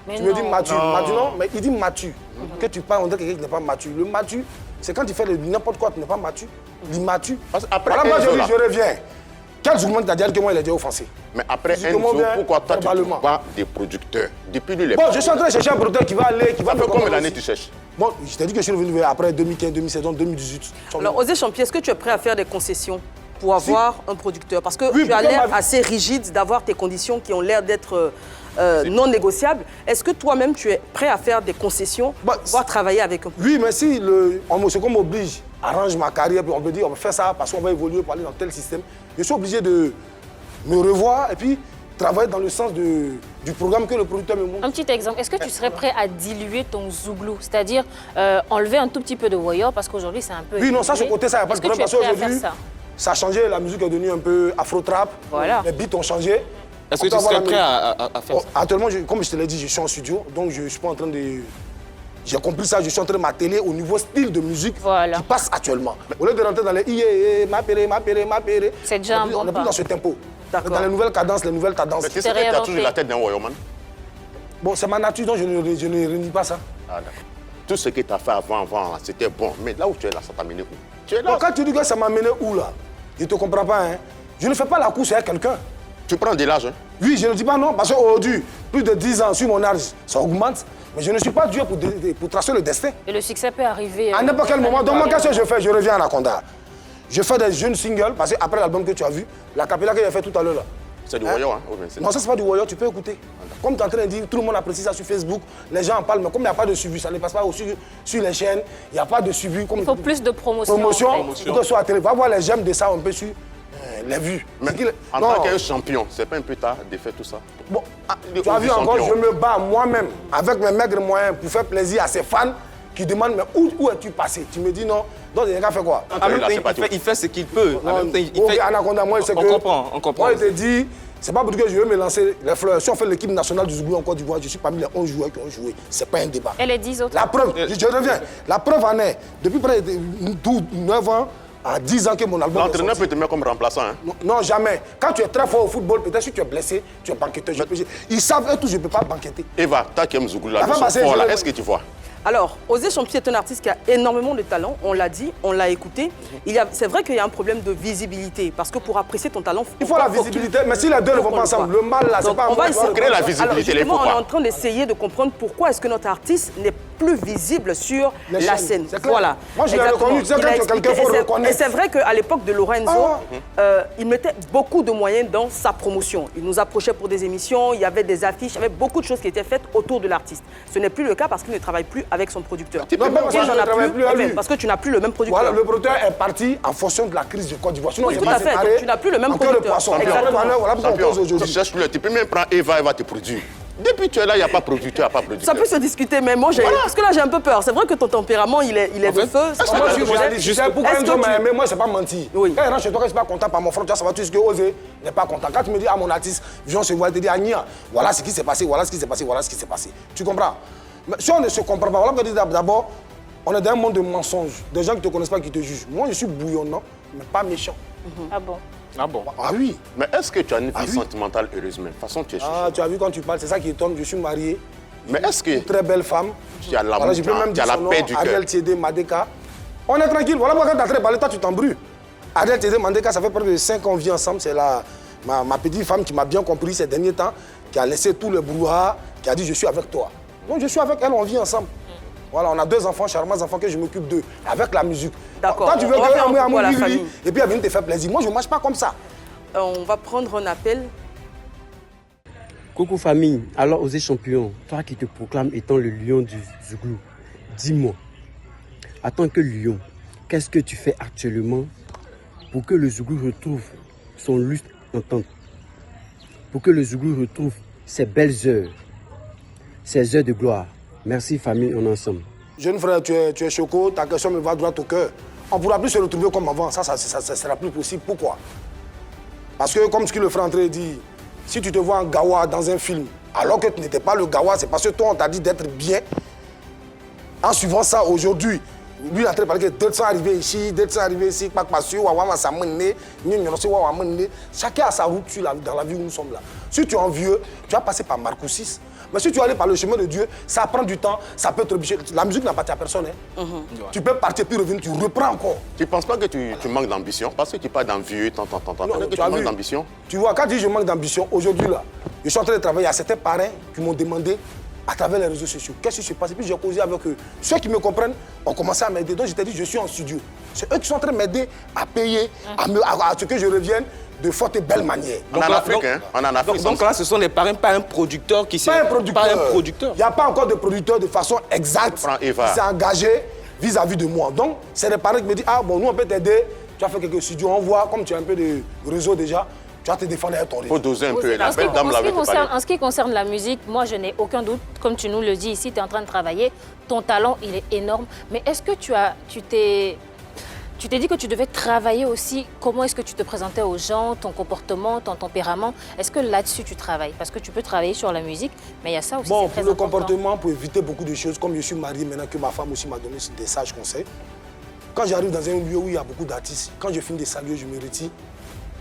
Mais Tu me dis non. mature. Mature, non, mais il dit mature. Que tu parles, on dirait quelqu'un qui n'est pas mature. Le mature, c'est quand tu fais n'importe quoi, tu n'es pas mature. L'immature. Parce qu'après Voilà, moi, Enzo, là. je reviens. Quel jugement t'a dit que moi, il a déjà offensé? Mais après Physiquement Enzo, bien, pourquoi toi tu ne verbalement. trouves pas des producteurs? Depuis lui, les Bon, je suis en train de chercher un producteur qui va aller, qui va Ça me fait combien comprendre d'années aussi. tu cherches? Bon, je t'ai dit que je suis revenu après 2015, 2016, 2018. Alors, Osé Champi, est-ce que tu es prêt à faire des concessions pour avoir un producteur? Parce que Oui, tu as pourquoi l'air ma- assez rigide d'avoir tes conditions qui ont l'air d'être non négociables. Est-ce que toi-même, tu es prêt à faire des concessions Bah, pour pouvoir travailler avec un Oui, mais si ce qu'on m'oblige, arrange ma carrière, puis on me dit on va faire ça parce qu'on va évoluer pour aller dans tel système, je suis obligé de me revoir et puis travailler dans le sens du programme que le producteur me montre. Un petit exemple, est-ce que tu serais prêt à diluer ton zouglou? C'est-à-dire enlever un tout petit peu de warrior parce qu'aujourd'hui c'est un peu... Oui, non, ça, ce évolué. côté, ça, il n'y a pas de Est-ce que problème. tu es Parce prêt à faire qu'aujourd'hui, ça? ça a changé, la musique est devenue un peu afro-trap. Voilà. Les beats ont changé. Est-ce que On peut tu avoir serais la prêt musique. à faire Oh, ça? actuellement, comme je te l'ai dit, je suis en studio, donc je ne suis pas en train de... J'ai compris ça, je suis en train de m'atteler au nouveau style de musique Voilà. qui passe actuellement. Au lieu de rentrer dans les ié, ma péré. C'est déjà un bon On n'est plus pas. dans ce tempo. D'accord. Dans les nouvelles cadences, les nouvelles tendances. Mais tu C'est sais que tu as réinventé. toujours la tête d'un warriorman. Bon, c'est ma nature, donc je ne renie pas ça. Ah, d'accord. Tout ce que tu as fait avant, là, c'était bon. Mais là où tu es là, ça t'a mené où? Tu es là. Donc quand tu dis que ça m'a mené où là? Je ne te comprends pas, hein. Je ne fais pas la course avec quelqu'un. Tu prends de l'âge. Hein? Oui, je ne dis pas non, parce qu'aujourd'hui, plus de 10 ans sur mon âge, ça augmente. Mais je ne suis pas Dieu pour tracer le destin. Et le succès peut arriver... À n'importe quel moment. Donc moi, qu'est-ce que je fais? Je reviens à Anaconda. Je fais des jeunes singles, parce qu'après l'album que tu as vu, la capella que j'ai fait tout à l'heure là. C'est du warrior, hein? Oui, mais c'est- Non, ça c'est pas du warrior, tu peux écouter. Comme tu es en train de dire, tout le monde apprécie ça sur Facebook, les gens en parlent, mais comme il n'y a pas de suivi, ça ne passe pas sur les chaînes, il n'y a pas de suivi. Comme Il faut plus de promotion. promotion, en fait. pour que ce soit à télé. Va voir les j'aime de ça un peu sur Les vues. Mais en tant qu'un champion, c'est pas un peu tard de faire tout ça? Bon, tu as vu encore, je me bats moi-même avec mes maigres moyens pour faire plaisir à ces fans qui demandent mais où es-tu passé? Tu me dis non. Donc, les gars fait quoi? Il fait ce qu'il peut. Anaconda, moi, c'est que... On comprend. Moi, je te dis, c'est pas pour dire que je veux me lancer les fleurs. Si on fait l'équipe nationale du Zouglou en Côte d'Ivoire, je suis parmi les 11 joueurs qui ont joué. C'est pas un débat. Et les 10 autres? La preuve, je reviens. La preuve en est, depuis près de 9 ans, à 10 ans que mon album. L'entraîneur peut te mettre comme remplaçant. Hein? Non, jamais. Quand tu es très fort au football, peut-être si tu es blessé, tu es banquetteur. Ils savent eux tous, je ne peux pas banqueter. Eva, toi qui aimes Zouglou, est-ce que tu vois? Alors, Osé Champi est un artiste qui a énormément de talent, on l'a dit, on l'a écouté. C'est vrai qu'il y a un problème de visibilité, parce que pour apprécier ton talent... Il faut la visibilité, mais si les deux ne vont pas ensemble, le mal là, c'est pas... On va essayer de créer la visibilité. Alors, justement, on est en train d'essayer de comprendre pourquoi est-ce que notre artiste n'est plus visible sur la scène. Voilà. Moi, je l'ai reconnu, tu sais, quand quelqu'un faut le reconnaître. Et c'est vrai qu'à l'époque de Lorenzo, il mettait beaucoup de moyens dans sa promotion. Il nous approchait pour des émissions, il y avait des affiches, il y avait beaucoup de choses qui étaient faites autour de l'artiste. Ce n'est plus le cas parce qu'il ne travaille plus avec son producteur. Non, parce que tu n'as plus le même producteur. Voilà, le producteur est parti en fonction de la crise du Côte d'Ivoire. Sinon, tout à fait. Donc, tu n'as plus le même producteur. Voilà pourquoi on pose aujourd'hui. Tu peux même prendre Eva, elle va te produire. Depuis que tu es là, il n'y a pas producteur, il n'y a pas producteur. Ça peut se discuter, mais moi, parce que là, j'ai un peu peur. C'est vrai que ton tempérament, il est de feu. Je sais pourquoi un homme m'a aimé, moi, c'est pas menti. Quand il rentre chez toi, quand je ne suis pas content par mon frère, tu vas savoir tout ce que Osé n'est pas content. Quand tu me dis à mon artiste, viens se voir, tu te dis, Ania, voilà ce qui s'est passé, voilà ce qui s'est passé, voilà ce qui s'est passé. Tu comprends? Mais si on ne se comprend pas, voilà pourquoi je dis d'abord, on est dans un monde de mensonges, des gens qui ne te connaissent pas, qui te jugent. Moi, je suis bouillonnant, mais pas méchant. Ah bon? Ah bon? Ah oui. Mais est-ce que tu as une vie sentimentale heureuse même? De toute façon, tu es chouchou. Ah, tu as vu quand tu parles, c'est ça qui étonne, je suis marié. Mais est-ce que... Une très belle femme. Tu as l'amour, tu as la paix du cœur. Adel Tiédé Madeka. On est tranquille, voilà pourquoi quand tu as très parlé, toi tu t'embrouilles. Adel Tiédé Madeka, ça fait près de 5 ans qu'on vit ensemble, c'est ma petite femme qui m'a bien compris ces derniers temps, qui a laissé tout le brouhaha, qui a dit je suis avec toi. Donc je suis avec elle, on vit ensemble. Voilà, on a 2 enfants, charmants enfants que je m'occupe d'eux, avec la musique. D'accord. Toi, tu veux que et puis elle vient te faire plaisir. Moi, je ne marche pas comme ça. On va prendre un appel. Coucou famille, alors Osé Champion, toi qui te proclames étant le lion du Zouglou, dis-moi, en tant que lion, qu'est-ce que tu fais actuellement pour que le Zouglou retrouve son lustre entente, pour que le Zouglou retrouve ses belles heures, ses heures de gloire. Merci famille, on est ensemble. Jeune frère, tu es choco, ta question me va droit au cœur. On ne pourra plus se retrouver comme avant, ça sera plus possible. Pourquoi? Parce que comme ce que le frère André dit, si tu te vois en Gawa dans un film, alors que tu n'étais pas le Gawa, c'est parce que toi on t'a dit d'être bien. En suivant ça aujourd'hui, lui il a parlé que d'autres sont arrivés ici, d'autres sont arrivés ici, chacun a sa route dans la vie où nous sommes là. Si tu es envieux, tu vas passer par Marcou 6. Mais si tu vas aller par le chemin de Dieu, ça prend du temps, ça peut te obliger. La musique n'appartient à personne. Hein. Tu peux partir puis revenir, tu reprends encore. Tu ne penses pas que tu manques d'ambition? Parce que tu parles d'envieux, tu manques d'ambition. Tu vois, quand je dis je manque d'ambition, aujourd'hui là, je suis en train de travailler à certains parrains qui m'ont demandé à travers les réseaux sociaux, qu'est-ce qui se passe? Et puis j'ai causé avec eux. Ceux qui me comprennent ont commencé à m'aider. Donc je t'ai dit, je suis en studio. C'est eux qui sont en train de m'aider à payer, à ce que je revienne de forte et belle manière. On en Afrique, hein? On en Afrique. Donc là, ce sont des parrains, pas un producteur qui s'est... Pas un producteur. Il n'y a pas encore de producteur de façon exacte qui s'est engagé vis-à-vis de moi. Donc, c'est des parrains qui me disent, ah bon, nous on peut t'aider, tu as fait quelques studios, on voit, comme tu as un peu de réseau déjà, tu vas te défendre avec ton réseau. Il faut doser un peu. La belle dame l'avait parlé. En ce qui concerne la musique, moi je n'ai aucun doute, comme tu nous le dis ici, tu es en train de travailler, ton talent il est énorme, mais est-ce que tu t'es dit que tu devais travailler aussi, comment est-ce que tu te présentais aux gens, ton comportement, ton tempérament? Est-ce que là-dessus tu travailles? Parce que tu peux travailler sur la musique, mais il y a ça aussi, bon, c'est très pour le important. comportement, pour éviter beaucoup de choses, comme je suis marié maintenant, que ma femme aussi m'a donné des sages conseils. Quand j'arrive dans un lieu où il y a beaucoup d'artistes, quand je finis de saluer, je me retire.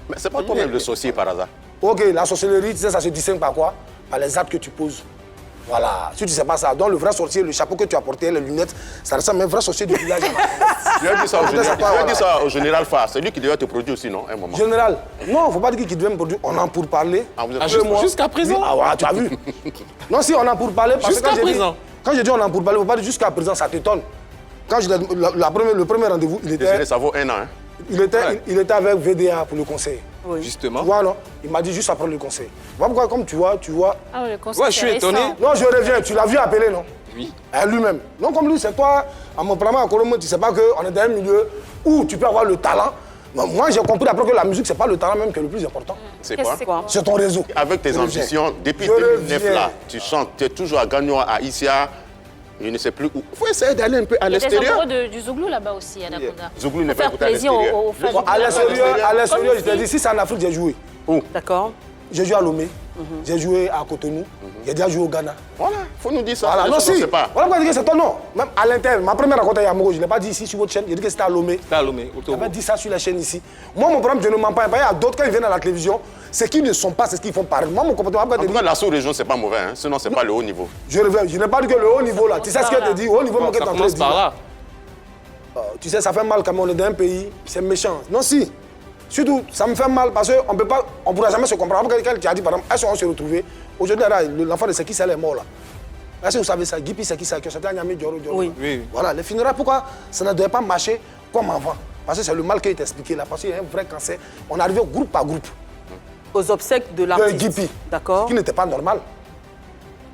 Mais c'est pas toi-même le sorcier par hasard? Ok, la sorcellerie, tu sais, ça se distingue par quoi? Par les actes que tu poses. Voilà, si tu ne sais pas ça, donc le vrai sorcier, le chapeau que tu as porté, les lunettes, ça ressemble à un vrai sorcier du village. Tu as dit ça au général Fa, c'est lui qui devait te produire aussi, non? Un moment. Général, non, il ne faut pas dire qu'il devait me produire, on en pour parler. Jusqu'à présent? Ah ouais, tu as vu? Non, si, on en pour parler, parce que quand j'ai dit on en pour parler, il ne faut pas dire jusqu'à présent, ça t'étonne. Quand le premier rendez-vous, il était... Désolé, ça vaut 1 an, hein? Il était avec VDA pour le conseil. Oui. Justement. Tu vois, non? Il m'a dit juste après le conseil. Voilà pourquoi, comme tu vois... Ah, le conseil, ouais, je suis étonné. Non, je reviens. Tu l'as vu appeler, non? Oui. Lui-même. Non, comme lui, c'est toi, en me prenant à Colombo, tu ne sais pas qu'on est dans un milieu où tu peux avoir le talent, Moi, j'ai compris après que la musique, c'est pas le talent même qui est le plus important. C'est Qu'est-ce quoi? C'est ton réseau. Avec tes Je reviens. ambitions, depuis Je 2009 reviens. là, tu chantes, tu es toujours à Gagnon, à Isia, je ne sais plus où. Il faut essayer d'aller un peu à Il y a des l'extérieur. amoureux du Zouglou là-bas aussi, Anaconda. Zouglou n'est Pour pas faire écouté à plaisir l'extérieur. aux fans. À l'extérieur, Comme je t'ai dit, si c'est en Afrique, j'ai joué. D'accord. J'ai joué à Lomé, j'ai joué à Cotonou, j'ai déjà joué au Ghana. Voilà, il faut nous dire ça. Voilà, les non, gens si. ne savent pas. Voilà pourquoi je dis que c'est ton nom. Même à l'intérieur, ma première rencontre à Yamogo, je ne l'ai pas dit ici sur votre chaîne, j'ai dit que c'était à Lomé. C'était à Lomé, au Togo. J'avais dit ça sur la chaîne ici. Moi, mon problème, je ne mens pas. Il y a d'autres, quand ils viennent à la télévision, c'est qu'ils ne sont pas, c'est ce qu'ils font paraître. Moi, mon comportement, En tout cas, la sous-région, c'est pas mauvais, hein. Sinon, c'est pas le haut niveau. je reviens, je n'ai pas dit que le haut niveau là, tu sais ce que je te dis, le haut niveau, mon Ça que tu es en train de commence par dire. là. Tu sais, ça fait mal quand on est dans un pays, c'est méchant. Non, si. Surtout, ça me fait mal parce qu'on ne pourra jamais se comprendre. Quelqu'un qui a dit, par exemple, est-ce qu'on se retrouver? Aujourd'hui, l'enfant de Seki Sall est mort là. Est-ce que vous savez ça? Gipi Seki Sall, c'était un Niamey Dioro. Oui. Oui. Voilà, les funérailles, pourquoi ça ne devait pas marcher comme avant? Parce que c'est le mal qui est expliqué là, parce qu'il y a un vrai cancer. On arrivait groupe par groupe. Aux obsèques de De l'artiste. Gipi. D'accord. Qui n'était pas normal.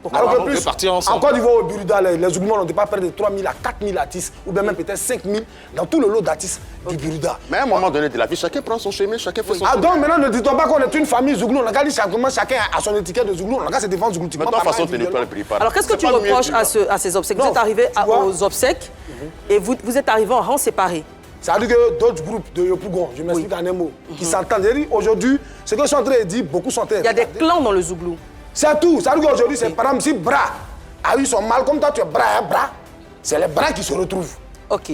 Pourquoi? on peut partir ensemble. En Côte d'Ivoire, au Buruda, les Ougoumans n'ont pas près de 3 000 à 4 000 artistes, ou bien même peut-être 5 000 dans tout le lot d'artistes du Buruda. Mais à un moment donné de la vie, chacun prend son chemin, chacun fait son Ah chemin. donc maintenant ne dis-toi pas qu'on est une famille Zouglou, on a qu'à dire chacun a son étiquette de Zouglou, on a qu'à se défendre Zouglou. Maintenant, de toute façon, tu n'es pas le prix. Alors, qu'est-ce que tu reproches à ces obsèques? Vous Non, êtes arrivé tu vois. aux obsèques et vous êtes arrivé en rang séparé. C'est-à-dire que d'autres groupes de Yopougon, je m'explique en un mot, qui s'entendent. Aujourd'hui, ce que je suis en train de dire, beaucoup sont en train de Il y a des regarder. clans dans le Zouglou. C'est tout. C'est-à-dire qu'aujourd'hui, c'est par exemple, si Bras a eu son mal, comme toi tu es bras, c'est les bras qui se retrouvent. Ok.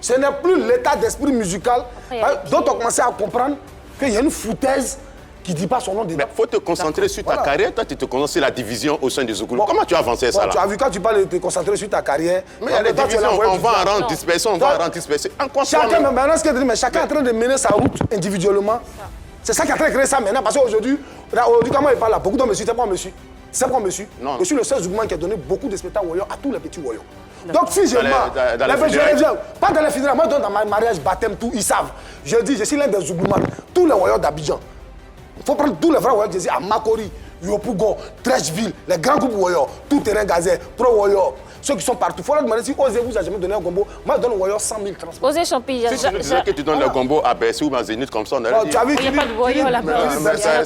Ce n'est plus l'état d'esprit musical. il y a des D'autres ont commencé à comprendre qu'il y a une foutaise qui ne dit pas son nom dedans. Mais il faut te concentrer sur ta Voilà. carrière. Toi, tu te concentres sur la division au sein du Zouglou. Comment tu as avancé ça Bon, là? tu as vu quand tu parles de te concentrer sur ta carrière. Mais il y a des toi, tu es divisions, l'envoyé on du va en diable. rang dispersé, on va en rang dispersé. En quoi Chacun, toi-même? maintenant, ce que je dis, mais chacun est en train de mener sa route individuellement. C'est ça qui est en train de créer ça maintenant. Parce qu'aujourd'hui, comment il parle là, beaucoup de monsieur, c'est pas un monsieur. C'est pas un monsieur. Non. Je suis le seul Zougman qui a donné beaucoup de spectacles à tous les petits voyants. Donc si je Dans les- mens, dans les je funérailles. reviens. Pas dans les funérailles, moi je donne dans ma mariage, baptême, tout, ils savent. Je dis, je suis l'un des Zougman, tous les voyants d'Abidjan. Il faut prendre tous les vrais voyants, je dis, à Makori, Yopougon, Trècheville, les grands groupes voyants, tout terrain gazé, Pro voyants, ceux qui sont partout. Il faut leur demander si Osez vous a jamais donné un gombo. Moi je donne aux voyants 100 000 transports. Osez Champi, Si tu nous disais que tu donnes le gombo à Bercy ou à Zénith comme ça, on aurait dit. Tu as vu, Il y a pas de voyants là-bas.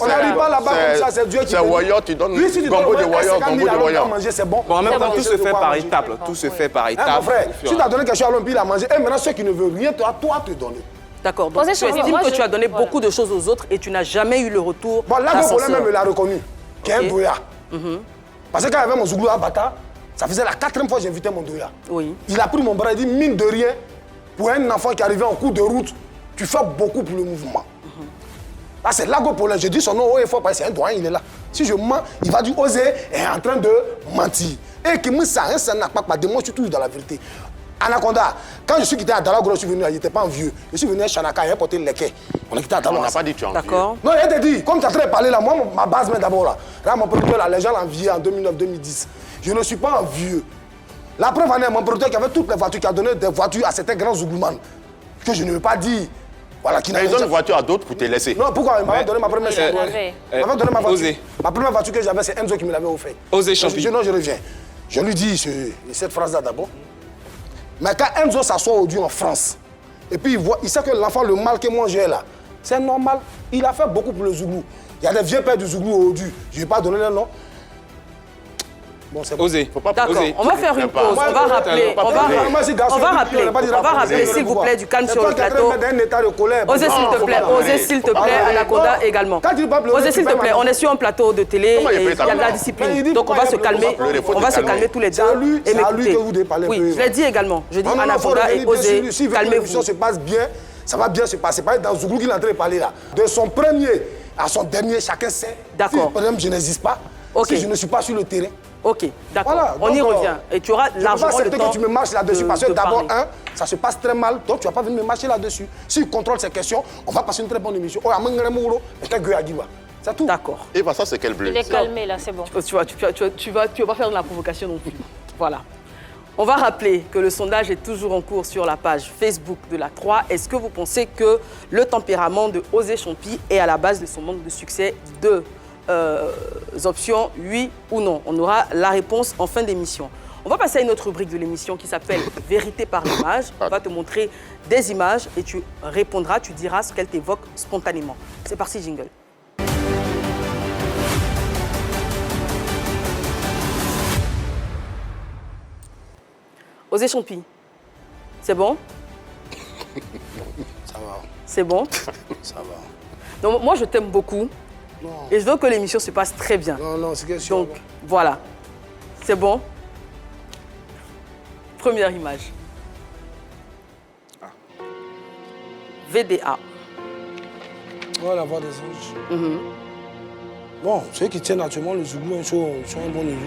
On n'arrive pas là-bas comme ça, c'est Dieu qui C'est voyant, tu donnes Lui, si tu gombo de donnes voyant, 50 000 gombo de à l'homme voyant. pour manger, c'est bon. Bon, en même temps, C'est tout bon, se fait par manger. étapes. Tout se fait par Hein, étapes. mon frère, au fur si et tu à as donné quelque chose à l'homme, il a mangé. Et maintenant, ceux qui ne veulent rien, toi te donner. D'accord. Donc, Osez tu Champi, estimes moi, que je- tu as donné voilà. beaucoup de choses aux autres et tu n'as jamais eu le retour. Bon, là, le d'ascenseur. problème, même, il a reconnu. Qui est Ok. un doya. Parce que quand il y avait mon Zouglou à Bata, ça faisait la 4e fois que j'invitais mon doya. Oui. Il a pris mon bras et dit, mine de rien, pour un enfant qui arrivait en cours de route, tu fais beaucoup pour le mouvement. Là, c'est Lago Paulin. Je dis son nom haut et fort parce que c'est un doyen, il est là. Si je mens, il va dire Osez est en train de mentir. Et que moi, ça n'a pas de moi, je suis toujours dans la vérité. Anaconda, quand je suis quitté à Dalagro, je suis venu, il n'était pas un vieux. Je suis venu à Chanaka, il a porté le leket. On a quitté à On Dalagro. n'a pas dit que tu es envieux. D'accord. Non, il te dit, comme tu as très parlé là, moi, ma base, mais d'abord là. Là, mon producteur, là, les gens l'enviaient en 2009-2010. Je ne suis pas un vieux. La preuve en est, mon producteur qui avait toutes les voitures, qui a donné des voitures à certains grands Zouglouman, que je ne veux pas dire. Voilà, qui Mais n'avaient ils donnent jamais- une voiture à d'autres pour te laisser. Non, pourquoi? Il m'avait donné ma première il voiture. l'avait. Il m'avait donné ma voiture. Osez. Ma première voiture que j'avais, c'est Enzo qui me l'avait offert. Osez Champi. Non, je reviens. Je lui dis cette phrase-là d'abord. Mais quand Enzo s'assoit aujourd'hui en France, et puis il sait que l'enfant, le mal que moi j'ai là, c'est normal. Il a fait beaucoup pour le Zouglou. Il y a des vieux pères du Zouglou aujourd'hui. Je ne vais pas donner leur nom. Bon, c'est bon. Osez. Faut pas D'accord, Osez. on va faire une pause, on va rappeler, Moi, si garçon, on va on rappeler, n'a pas dit on va rapport. rappeler s'il vous plaît du calme C'est sur toi le qui es en train de plateau. mettre un état de colère. Osez s'il te faut plaît, pas osez pleurer. s'il te plaît, Ah, Anaconda non. également. Quand tu vas pleurer, Osez tu s'il vas te plaît, mal. on est sur un plateau de télé Comment il et peut il y être a de la calme? Mais il discipline. dit Donc on va se pourquoi il y a calmer, pleurer, faut on va te se calmer. calmer tous les deux C'est à lui- et c'est à lui m'écouter. que vous devez parler un Oui, peu. je l'ai dit également. Je dis Non, faut Anaconda et revenir bien osez, sûr. S'il veut que l'émission calmez-vous. se passe bien, ça va bien se passer. Pas dans Zouglou qu'il est en train de parler là. De son premier à son dernier, chacun sait. D'accord. Si, par exemple, je n'existe pas. Ok. Si je ne suis pas sur le terrain. Ok, d'accord, Voilà, on y donc, revient. Et tu auras Je ne peux pas largement le accepter temps que tu me marches là-dessus de- parce que de d'abord, parler. ça se passe très mal, donc tu vas pas venir me marcher là-dessus. Si tu contrôles ces questions, on va passer une très bonne émission. Oh, c'est tout. D'accord. Et bah ça, c'est quel bleu? Il est calmé là, c'est bon. Tu vas pas faire de la provocation non plus. Voilà. On va rappeler que le sondage est toujours en cours sur la page Facebook de la 3. Est-ce que vous pensez que le tempérament de Osez Champi est à la base de son manque de succès? Deux options, oui ou non. On aura la réponse en fin d'émission. On va passer à une autre rubrique de l'émission qui s'appelle Vérité par l'image. On va te montrer des images et tu répondras, tu diras ce qu'elles t'évoquent spontanément. C'est parti, jingle. Osez Champi, c'est bon? Ça va, C'est bon? ça va. Donc, moi, je t'aime beaucoup. Non, Et je veux que l'émission se passe très bien. non, c'est que Donc, voilà. C'est bon? Première image. VDA. Voilà, la voix des anges. Bon, ceux qui tiennent actuellement le Zouglou, ils sont à un bon niveau.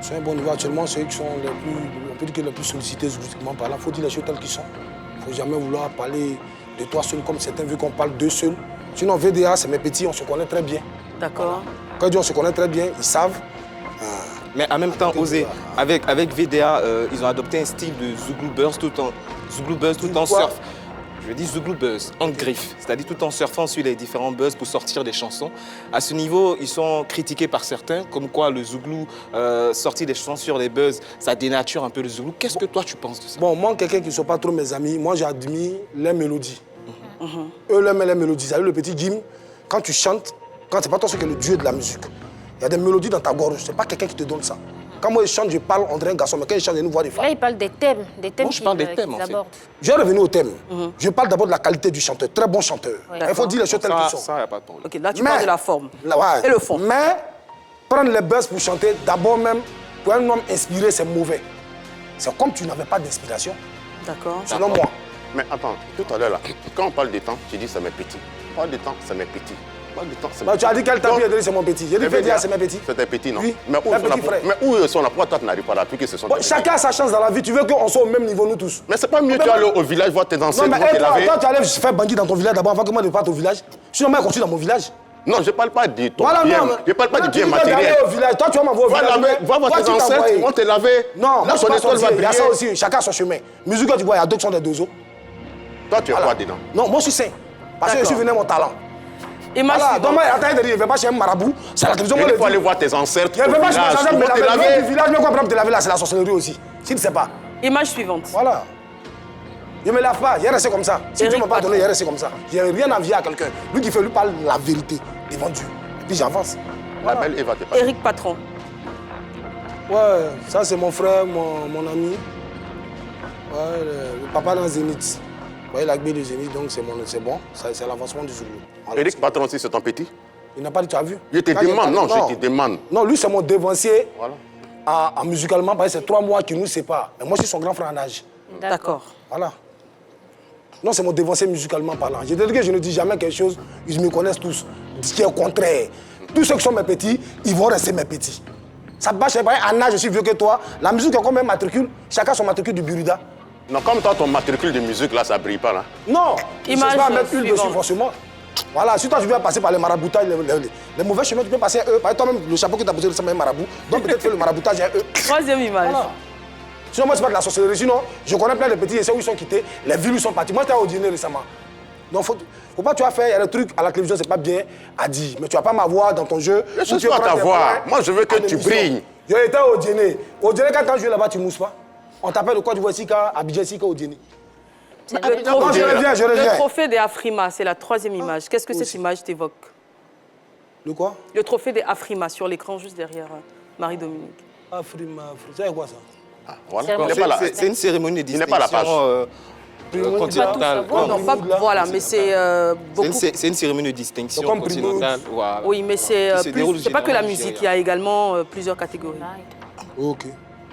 Ils sont à un bon niveau actuellement, ceux qui sont les plus, on peut dire que les plus sollicités zougloustiquement parlant. Il faut dire les choses telles qu'elles sont. Il ne faut jamais vouloir parler de toi seul comme certains veulent qu'on parle d'eux seuls. Sinon, VDA, c'est mes petits, on se connaît très bien. D'accord. Quand ils disent on se connaît très bien, ils savent. Mais en même temps, Osez, avec VDA, ils ont adopté un style de Zouglou Buzz tout en surf. Je dis Zouglou Buzz, en griffe, c'est-à-dire tout en surfant sur les différents buzz pour sortir des chansons. À ce niveau, ils sont critiqués par certains, comme quoi le Zouglou, sortir des chansons sur les buzz, ça dénature un peu le Zouglou. Qu'est-ce que toi tu penses de ça? Bon, moi, quelqu'un qui ne sont pas trop mes amis, moi j'admire les mélodies. Eux, les mélodies. Ça veut dire le petit Jim, quand tu chantes, quand c'est pas toi qui es le dieu de la musique, il y a des mélodies dans ta gorge, c'est pas quelqu'un qui te donne ça. Quand moi je chante, je parle, on dirait un garçon, mais quand je chante, il y a une voix de femme. Là, il parle des thèmes Moi, je parle des thèmes, en fait. abordent. Je vais revenir au thème. Je parle d'abord de la qualité du chanteur, très bon chanteur. Il faut dire les choses telles qu'elles sont. Ça, il n'y a pas de problème. Ok, là, tu parles de la forme. Ouais. Et le fond. Mais prendre les buzz pour chanter, d'abord même, pour un homme inspiré, c'est mauvais. C'est comme tu n'avais pas d'inspiration, D'accord. selon moi. Mais attends, tout à l'heure, là, quand on parle des temps, tu dis c'est mes petits. On parle des temps, c'est mes petits. On parle des temps, c'est mes Bah, tu as dit quel temps il c'est mon petit. J'ai dit VDA, c'est mes petits. C'est tes petits, non? Oui, Mais où mes ils sont là petits frères. Mais où ils sont là? Pourquoi toi, tu n'arrives pas là? Puisque ce sont tes petits. Chacun a sa chance dans la vie. Tu veux qu'on soit au même niveau, nous tous. Mais c'est pas mieux d'aller au village voir tes Non, ancêtres, mais voir tes laver? toi, tu allais faire bandit dans ton village d'abord avant que moi ne parte au village. Sinon, moi, je continue dans mon village. Non, je ne parle pas de ton Voilà, bien. non. Je ne parle pas du bien Tu matériel. aller au village. Toi, tu vas m'envoyer au Va village. laver, va voir Toi, tes tu ancêtres, t'envoies. ils vont te laver. Non, là, moi, je suis ton pas étoile va sorcier. Il y a ça briller. aussi. Chacun a son chemin. Musique, tu vois, il y a d'autres qui sont des dozos. Toi, tu es Voilà. quoi dedans? Non, moi, je suis sain. Parce que je suis venu à mon talent. Image Voilà, suivante. donc moi, attends, il ne va pas chez un marabout. C'est la télévision. Il faut aller voir tes ancêtres Il ne au va pas chez village. un Ils vont te village. Le laver. village, mais quoi, pour te laver là, c'est la sorcellerie aussi. Tu ne sais pas. Image suivante. Voilà. Je ne me lave pas, il est resté comme ça. Si Eric tu ne m'as pas Patron. donné, il est resté comme ça. Je n'ai rien à envier à quelqu'un. Lui qui fait, lui parle la vérité devant Dieu. Et puis j'avance. La belle Eva, t'es pas. Éric Patron. Ouais, ça c'est mon frère, mon ami. Ouais, le papa dans Zénith. Ouais, il a gbé le Zénith, donc c'est bon. C'est l'avancement du Zouglou. Voilà. Éric Patron aussi, c'est ton petit? Il n'a pas dit, tu as vu? Je te Quand demande, non, non. je te demande. Non, lui c'est mon dévancier Voilà. en musicalement, parce que c'est 3 mois qui nous séparent. Mais moi je suis son grand frère en âge. D'accord. Voilà. Non, c'est mon dévancier musicalement parlant. Je te dis que je ne dis jamais quelque chose, ils me connaissent tous. Ce qui est au contraire. Tous ceux qui sont mes petits, ils vont rester mes petits. Ça bâche, en âge, je suis vieux que toi. La musique a quand même matricule. Chacun son matricule du Burida. Non, comme toi, ton matricule de musique, là, ça brille pas, là. Non, il ne Image faut pas mettre huile dessus suivante. forcément. Voilà, si toi tu viens passer par les maraboutages, les mauvais chemins, tu peux passer à eux. Par exemple, toi-même, le chapeau que tu as posé, c'est un marabout. Donc peut-être faire le maraboutage à eux. Troisième image. Voilà. Sinon, moi, c'est pas de la sorcellerie. Sinon, je connais plein de petits essais où ils sont quittés, les villes où ils sont partis. Moi, j'étais au dîner récemment. Donc, faut pas, tu vas faire, il y a des trucs à la télévision, c'est pas bien à dire. Mais tu vas pas m'avoir dans ton jeu. Je Ou suis tu pas prends tes t'avoir. moyens Moi, je veux que à tu l'émission. brilles. J'ai été au dîner. Au dîner, quand tu joues là-bas, tu mousses pas. On t'appelle de quoi du voici qu'à Abidjan, Sika au dîner. Le Non, je reviens, je Le reviens. trophée des Afrima, c'est la troisième image. Qu'est-ce que cette image t'évoque? Le quoi? Le trophée des Afrima sur l'écran juste derrière Marie-Dominique. Afrima, c'est quoi ça? Ah, voilà. C'est Il n'est pas là. C'est une cérémonie de Il n'est pas à la distinction continentale. Oh, non, pas, voilà, mais c'est beaucoup. C'est une cérémonie de distinction C'est comme continentale. Voilà. Oui, mais c'est Qui se déroule c'est pas que la généralement au musique, il y Nigeria. a également plusieurs catégories. Ok.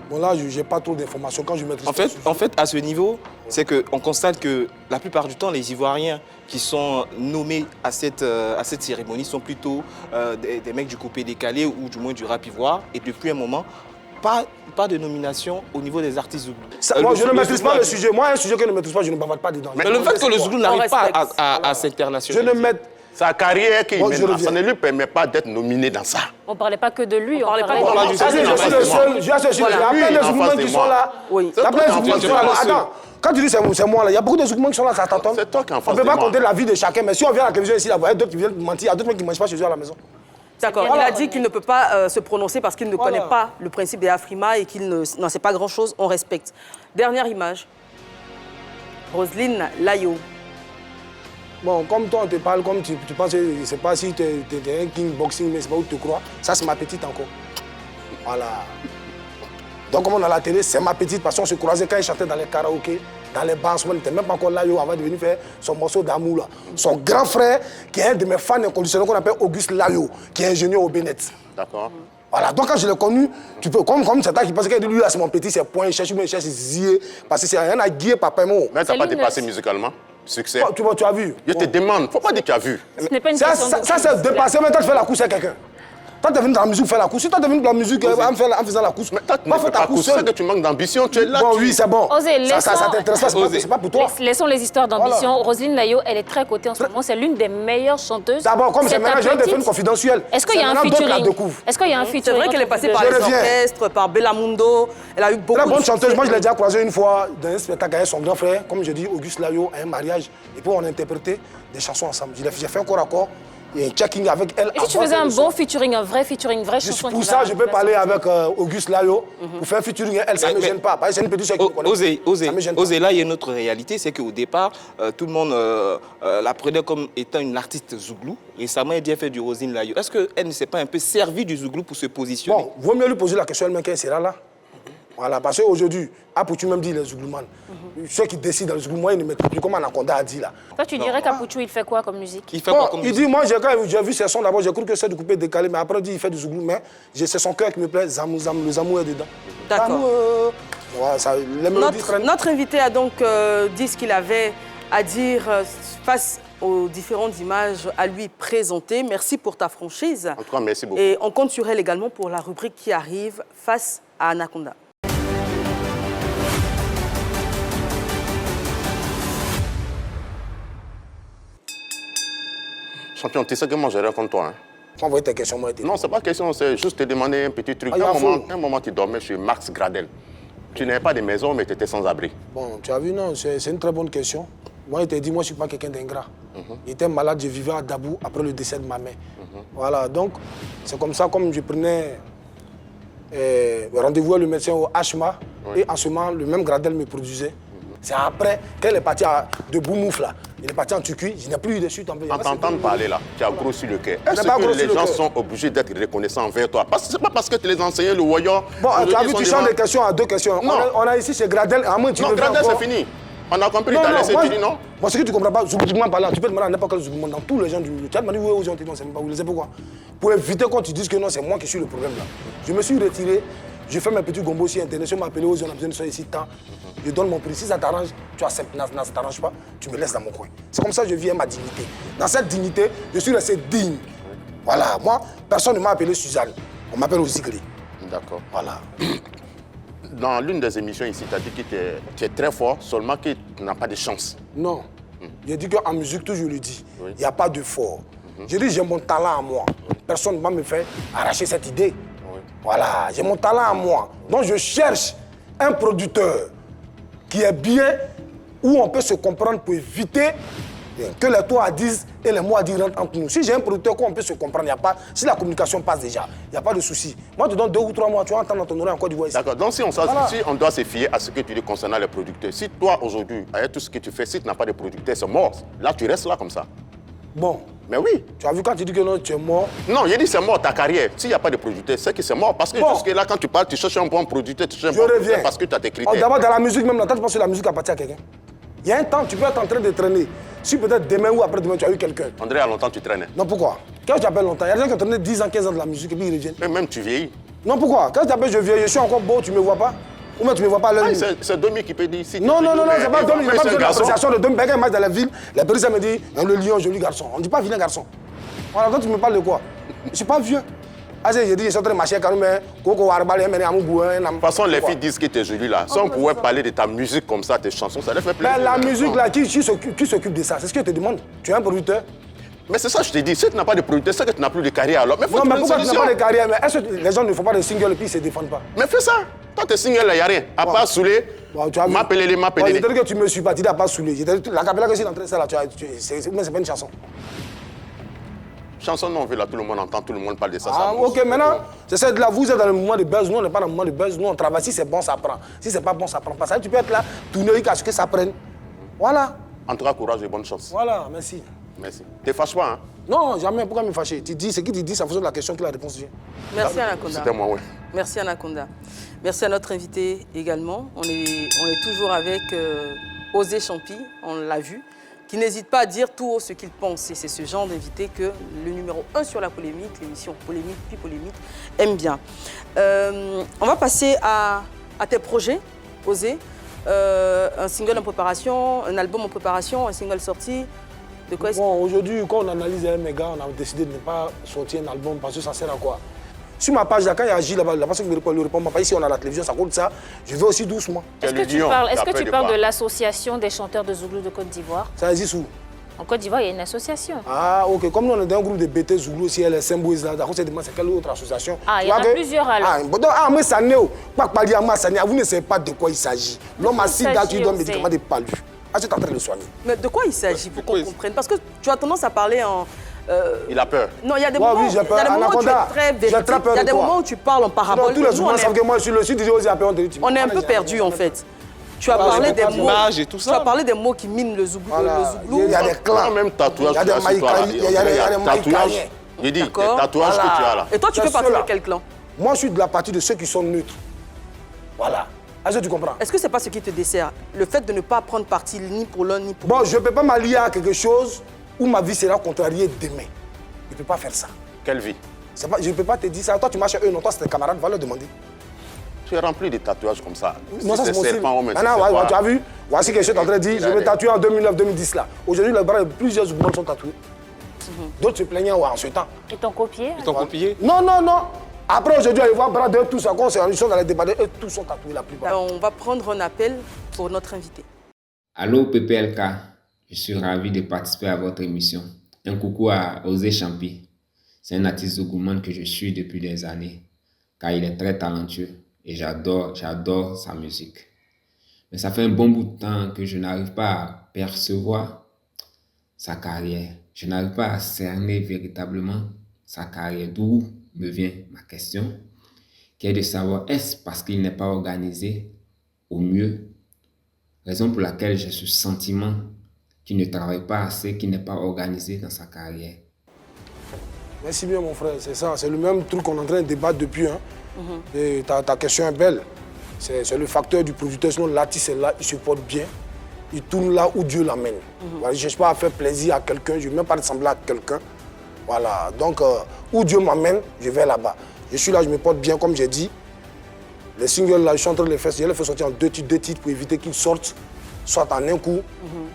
Bon, là, je n'ai pas trop d'informations. Quand je maîtrise En fait, à ce niveau, c'est qu'on constate que la plupart du temps, les Ivoiriens qui sont nommés à cette cérémonie sont plutôt des mecs du coupé décalé ou du moins du rap ivoire. Et depuis un moment, pas de nomination au niveau des artistes zouglous. Moi, je ne maîtrise pas le sujet. Moi, un sujet que je ne maîtrise pas, je ne bavade pas dedans. Mais le fait que le Zouglou n'arrive pas respecte. à Je s'internationaliser. ne mets... Sa carrière qu'il Bon, mène je là, reviens. ça ne lui permet pas d'être nominé dans ça. On ne parlait pas que de lui, on parlait parlait pas de que de Ça, c'est- je suis le seul. Je suis le seul. Il y a Lui, plein de en Zougmans face de qui moi. sont là. Oui. Il y a plein de Zougmans qui sont là. C'est toi. Attends, quand tu dis c'est moi là, il y a beaucoup de Zougmans qui sont là, ça t'attend. C'est toi qui es en On face ne peut de pas moi. compter la vie de chacun, mais si on vient à la télévision ici, là, il y a d'autres qui viennent mentir, il y a d'autres mecs qui ne mangent pas chez eux à la maison. D'accord, il a dit qu'il ne peut pas se prononcer parce qu'il ne connaît pas le principe des Afrima et qu'il n'en sait pas grand-chose, on respecte. Dernière image, Roselyne Layo. Bon, comme toi, on te parle, comme tu penses, je ne sais pas si tu es un king boxing, mais c'est pas où tu te crois. Ça, c'est ma petite encore. Voilà. Donc, comme on a la télé, c'est ma petite, parce qu'on se croisait quand il chantait dans les karaokés, dans les bars, il n'était même pas encore là, avant de venir faire son morceau d'amour. Là. Son grand frère, qui est un de mes fans inconditionnels, qu'on appelle Auguste Layo, qui est ingénieur au Bénet. D'accord. Voilà, donc quand je l'ai connu, tu peux, comme c'est toi qui pense que lui, là, c'est mon petit, c'est point, il cherche ses ziers, parce que c'est rien à guier, papa et moi. Mais tu n'as pas dépassé musicalement? Succès. Tu as vu? Je te demande, faut pas dire que tu as vu. Ce n'est pas une question de... Ça, c'est dépassé, mais toi, tu fais la course à quelqu'un. Toi, tu es venu dans la musique faire la course. Si toi, tu es venu dans la musique en faisant la course, mais toi, tu ne fais pas course, c'est que tu manques d'ambition, tu es là. Bon, oui, c'est bon. Osez, Ça t'intéresse pas, c'est pas pour toi. Laissons les histoires d'ambition. Roselyne Layo, elle est très cotée en ce moment. C'est l'une des meilleures chanteuses. D'abord, comme c'est maintenant, je viens de faire une confidentielle. Est-ce qu'il y a un featuring? Est-ce qu'il y a un featuring? C'est vrai qu'elle est passée par les orchestres, par Bellamundo. Elle a eu beaucoup de très bonne chanteuse. Moi, je l'ai déjà croisée une fois dans un spectacle avec son grand frère, comme je dis, Auguste Layo, à un mariage. Et puis, on a interprété des chansons ensemble. J'ai fait un corps à corps. Il y a un checking avec elle. Et si tu faisais un bon featuring, un vrai featuring, une vraie chanson? Pour ça, je peux parler avec Auguste Layo pour faire un featuring. Elle, ça ne me gêne pas. Parce que c'est une petite chose qui me connaît. Osez, là, il y a une autre réalité, c'est qu'au départ, tout le monde la prenait comme étant une artiste zouglou. Récemment, elle a fait du Roselyne Layo. Est-ce qu'elle ne s'est pas un peu servie du zouglou pour se positionner? Bon, vaut mieux lui poser la question elle-même qu'elle sera là. Voilà, parce qu'aujourd'hui, Apouchou même dit les zougloumans. Ceux qui décident dans le zouglou, moi, ils ne mettent plus comme Anaconda a dit là. Toi, tu dirais qu'Apouchou, il fait quoi comme musique? Il fait quoi comme musique? Il dit, moi, j'ai vu ses sons d'abord, j'ai cru que c'est de couper décalé, mais après, il dit, il fait du zouglou, mais c'est son cœur qui me plaît, Zamou, le Zamou est dedans. D'accord. Notre invité a donc dit ce qu'il avait à dire face aux différentes images à lui présenter. Merci pour ta franchise. En tout cas, merci beaucoup. Et on compte sur elle également pour la rubrique qui arrive face à Anaconda. Champion, tu sais que moi, je raconte toi. Hein. Envoyez tes questions, moi. Non, c'est pas question, c'est juste te demander un petit truc. Un moment, tu dormais chez Max Gradel. Tu n'avais pas de maison, mais tu étais sans abri. Bon, tu as vu, non, c'est une très bonne question. Moi, il t'a dit, moi, je ne suis pas quelqu'un d'ingrat. Il était malade, je vivais à Dabou après le décès de ma mère. Voilà, donc, c'est comme ça, comme je prenais rendez-vous avec le médecin au HMA, et en ce moment, le même Gradel me produisait. C'est après qu'elle est partie de Boumouf, là. Il est parti en Turquie, je n'ai plus eu de suite. En t'entendant parler, là, tu as grossi le cœur. Est-ce que les gens sont obligés d'être reconnaissants envers toi? Parce que c'est pas parce que tu les enseignais le voyant. Bon, tu as vu, tu changes des questions à deux questions. Non. On a ici chez Gradel, à moins tu non, Gradel, c'est fini. On a compris, tu as laissé, tu dis non? Moi, ce que tu ne comprends pas, zouglou parlant, tu peux demander à n'importe quel zouglou dans tous les gens du milieu. Tu as demandé où ils ont été, non, c'est même pas où, je sais pourquoi. Pour éviter quand tu dises que non, c'est moi qui suis le problème là. Je me suis retiré, je fais mes petits gombos sur Internet, je m'appelle aux gens, on a besoin de ça ici, tant. Je donne mon prix. Si ça t'arrange, tu acceptes. Ça ne t'arrange pas, tu me laisses dans mon coin. C'est comme ça que je vis ma dignité. Dans cette dignité, je suis resté digne. Voilà, moi, personne ne m'a appelé Suzanne. On m'appelle Ozigli. D'accord. Voilà. Dans l'une des émissions ici, tu as dit que tu es très fort, seulement que tu n'as pas de chance. Non. J'ai dit qu'en musique, toujours je le dis, il n'y a pas de fort. J'ai dit j'ai mon talent à moi. Personne ne va me faire arracher cette idée. Voilà, j'ai mon talent à moi. Donc je cherche un producteur qui est bien, où on peut se comprendre pour éviter que les toi disent et les mots à dire rentrent entre nous. Si j'ai un producteur où on peut se comprendre, y a pas, si la communication passe déjà, il n'y a pas de souci. Moi, je te donne 2 ou 3 mois, tu vas entendre dans ton oreille en Côte d'Ivoire. D'accord, donc si on doit se fier à ce que tu dis concernant les producteurs, si toi aujourd'hui, avec tout ce que tu fais, si tu n'as pas de producteur, c'est mort. Là, tu restes là comme ça. Bon. Mais oui. Tu as vu quand tu dis que non, tu es mort? Non, j'ai dit c'est mort ta carrière. S'il n'y a pas de producteur, c'est que c'est mort. Parce que jusque là, quand tu parles, tu cherches un bon producteur, tu cherches un bon producteur parce que tu as tes critères. D'abord, dans la musique même, là, tu penses que la musique appartient à quelqu'un? Il y a un temps, tu peux être en train de traîner. Si peut-être demain ou après-demain, tu as eu quelqu'un. André, à longtemps, tu traînais. Non, pourquoi? Quand tu appelles longtemps, il y a des gens qui ont traîné 10 ans, 15 ans de la musique et puis ils reviennent. Et même tu vieillis. Non, pourquoi? Quand tu appelles je vieillis, je suis encore beau, tu ne me vois pas? Ou même tu ne me vois pas à l'heure. C'est Domi qui peut dire ici. Non, c'est pas Domi, il n'y a pas besoin d'appréciation de Domi. Quand il marche dans la ville, la personne me dit, le lion, joli garçon. On ne dit pas vilain garçon. Voilà, toi tu me parles de quoi? Je ne suis pas vieux. J'ai dit, je suis en train de marcher quand même. De toute façon, les filles disent que tu es jolie là. Si on pouvait parler de ta musique comme ça, tes chansons, ça leur fait plaisir. Mais la musique là, qui s'occupe de ça? C'est ce que je te demande. Tu es un producteur? Mais c'est ça, je te dis. Si tu n'as pas de producteur, c'est que tu n'as plus de carrière alors. Mais non, mais pourquoi tu n'as pas de carrière? Mais est-ce que les gens ne font pas de single et puis ils ne se défendent pas? Mais fais ça. Toi, tes singles, il n'y a rien. À part saouler, m'appeler. Je te dis que tu me suis pas, tu n'as pas saoulé. La capella que je suis en train de faire là, c'est pas une chanson. Chanson non, là, tout le monde entend, tout le monde parle de ça. Ah, ça mousse. ok, maintenant, c'est ça de là, vous êtes dans le moment de buzz, nous on n'est pas dans le moment de buzz, nous on travaille, si c'est bon, ça prend. Si c'est pas bon, ça prend pas. Ça, tu peux être là, tourner jusqu'à ce que ça prenne. Voilà. En tout cas, courage et bonne chance. Voilà, merci. Merci. T'es fâche pas, hein? Non, jamais, pourquoi me fâcher? Tu dis, ce qu'il te dit, ça faisait de la question que la réponse vient. Merci Anaconda. C'était moi, oui. Merci Anaconda. Merci à notre invité également. On est toujours avec Osé Champi, on l'a vu, qui n'hésite pas à dire tout haut ce qu'il pense. Et c'est ce genre d'invité que le numéro 1 sur la polémique, l'émission Polémique puis Polémique, aime bien. On va passer à tes projets, Osé. Un single en préparation, un album en préparation, un single sorti. De quoi est-ce Bon, aujourd'hui, quand on analyse mes gars, on a décidé de ne pas sortir un album parce que ça sert à quoi? Sur ma page, là, quand il y a Agi là-bas, la personne qui me répond, pas ici on a la télévision, ça compte ça, je vais aussi doucement. Est-ce que tu parles de l'association des chanteurs de Zouglou de Côte d'Ivoire? Ça existe où? En Côte d'Ivoire, il y a une association. Ah, ok. Comme nous, on est dans un groupe de BT Zouglou aussi, elle est Sembouez là, d'accord, c'est quelle autre association? Ah, il y en a plusieurs alors. Mais ça n'est pas parler à moi, ça n'est, vous ne savez pas de quoi il s'agit. L'homme assis là, tu donnes des médicaments de palu. Ah, tu es en train de le soigner. Mais de quoi il s'agit pour qu'on comprenne? Parce que tu as tendance à parler en... Il a peur. Non, il y a des moments, oui, j'ai peur. où tu es très véridique. Il y a des moments où tu parles en parabole. Tous les jours, savent que moi, je suis le sud des Osé Apéon. On est un peu perdu en fait. Tu as parlé des mots. Et tout ça. Tu as parlé des mots qui minent le Zouglou. Il y a des clans. Même tatouage. Il y a des maïkariens. Il y a des maïkariens. J'ai dit, les tatouages que tu as là. Et toi, tu fais partie de quel clan? Moi, je suis de la partie de ceux qui sont neutres. Voilà. Est-ce que tu comprends? Est-ce que c'est pas ce qui te dessert? Le fait de ne pas prendre parti ni pour l'un ni pour l'autre. Bon, je ne peux pas m'allier à quelque chose où ma vie sera contrariée demain. Je ne peux pas faire ça. Quelle vie? Pas, je ne peux pas te dire ça. Toi, tu marches eux, non, toi, c'est tes camarades, va leur demander. Tu es rempli de tatouages comme ça. Non, ça, c'est mon style. Maintenant, tu as vu? Voici quelque chose que je suis en train de dire. Je vais tatouer en 2009-2010 là. Aujourd'hui, les bras de plusieurs Zouglous sont tatoués. D'autres se plaignaient en ce temps. Ils t'ont copié? Ils t'ont copié? Non, non, non. Après, aujourd'hui, allez voir bras de tous, quand ils sont dans les débats, eux, tous sont tatoués la plupart. On va prendre un appel pour notre invité. Allô PPLK, je suis ravi de participer à votre émission. Un coucou à Osé Champi. C'est un artiste zougouman que je suis depuis des années, car il est très talentueux et j'adore sa musique. Mais ça fait un bon bout de temps que je n'arrive pas à percevoir sa carrière. Je n'arrive pas à cerner véritablement sa carrière, d'où me vient ma question, qui est de savoir, est-ce parce qu'il n'est pas organisé au mieux, raison pour laquelle j'ai ce sentiment qu'il ne travaille pas assez, qu'il n'est pas organisé dans sa carrière. Merci bien mon frère, c'est ça, c'est le même truc qu'on est en train de débattre depuis. Hein. Et ta question est belle, c'est le facteur du producteur, sinon l'artiste est là, il se porte bien, il tourne là où Dieu l'amène. Voilà, je ne cherche pas à faire plaisir à quelqu'un, je ne veux même pas ressembler à quelqu'un. Voilà, donc où Dieu m'amène, je vais là-bas. Je suis là, je me porte bien, comme j'ai dit. Les singles là, je suis en train de les faire, je les fais sortir en deux titres pour éviter qu'ils sortent, soit en un coup,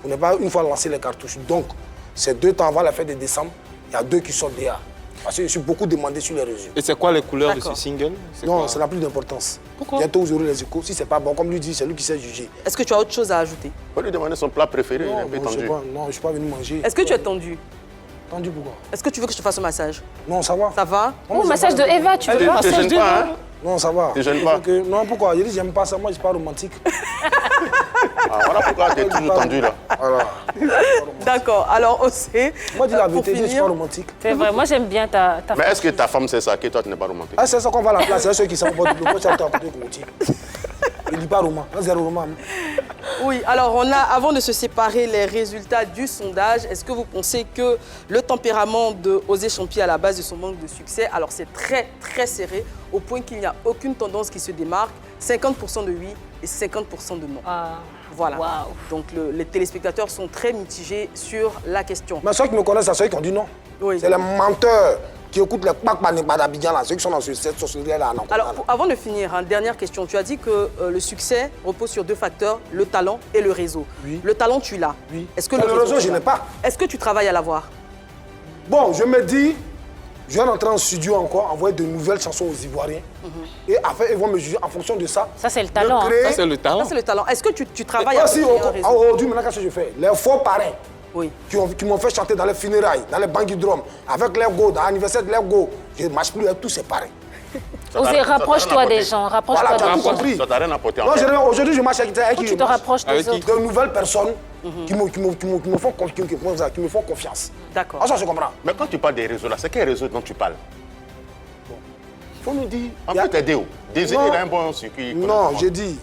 pour ne pas une fois lancer les cartouches. Donc, ces 2 temps, on va la faire de décembre, il y a 2 qui sortent déjà. Parce que je suis beaucoup demandé sur les réseaux. Et c'est quoi les couleurs de ce single? Non, ça n'a plus d'importance. Pourquoi? Bientôt, vous aurez les échos. Si c'est pas bon, comme lui dit, c'est lui qui sait juger. Est-ce que tu as autre chose à ajouter? On peut lui demander son plat préféré, il est un peu tendu. Non, je ne suis pas venu manger. Est-ce que tu es tendu? Tendu pourquoi? Est-ce que tu veux que je te fasse un massage? Non, ça va. Ça va? Oh, massage de Eva, tu veux pas? Tu ne gênes pas, hein? Non, ça va. Tu ne gênes pas? Non, pourquoi? Je dis, j'aime pas ça, moi, je suis pas romantique. Ah, voilà pourquoi tu es toujours tendu là. Voilà. D'accord, alors Osé, Moi, je dis la pour vérité, je suis finir, pas romantique. C'est vrai, moi j'aime bien ta Mais est-ce que ta femme sait ça, que toi tu n'es pas romantique? Ah, c'est ça qu'on va à la place, c'est ceux qui savent pas le poste à côté de Kouti. Il dit pas roman, zéro roman. oui, alors on a, avant de se séparer, les résultats du sondage. Est-ce que vous pensez que le tempérament de Osé Champi à la base de son manque de succès, alors c'est très très serré, au point qu'il n'y a aucune tendance qui se démarque, 50% de oui et 50% de non. Voilà. Wow. Donc les téléspectateurs sont très mitigés sur la question. Mais ceux qui me connaissent, c'est ceux qui ont dit non. Oui. C'est les menteurs qui écoutent les kpak d'Abidjan, ceux qui sont dans cette société-là. Alors, avant de finir, dernière question. Tu as dit que le succès repose sur 2 facteurs, le talent et le réseau. Oui. Le talent, tu l'as. Oui. Est-ce que le réseau, tu je l'as? n'ai pas. Est-ce que tu travailles à l'avoir? Bon, je me dis, je vais rentrer en studio encore, envoyer de nouvelles chansons aux Ivoiriens. Et après, ils vont me juger en fonction de ça. Ça, c'est le talent. Ça, c'est le talent. Ça, c'est le talent. Est-ce que tu travailles Et à aussi, un réseau? aujourd'hui, maintenant, qu'est-ce que je fais? Les faux parrains Oui. qui m'ont fait chanter dans les funérailles, dans les bangui drums, avec les go, dans l'anniversaire de les go. Je ne marche plus avec tous ces parrains. Osez, rapproche-toi des gens, rapproche-toi Voilà, tu as des tout gens. compris. Ça t'a rien apporté en Non, fait. aujourd'hui, je marche avec Pourquoi tu te rapproches des autres? de nouvelles personnes qui me font confiance. D'accord. Ah, ça, je comprends. Mais quand tu parles des réseaux là, c'est quel réseau dont tu parles? Il faut nous dire. On Y a- peut t'aider. Désiré, Non. il a un bon circuit. Non, j'ai dit,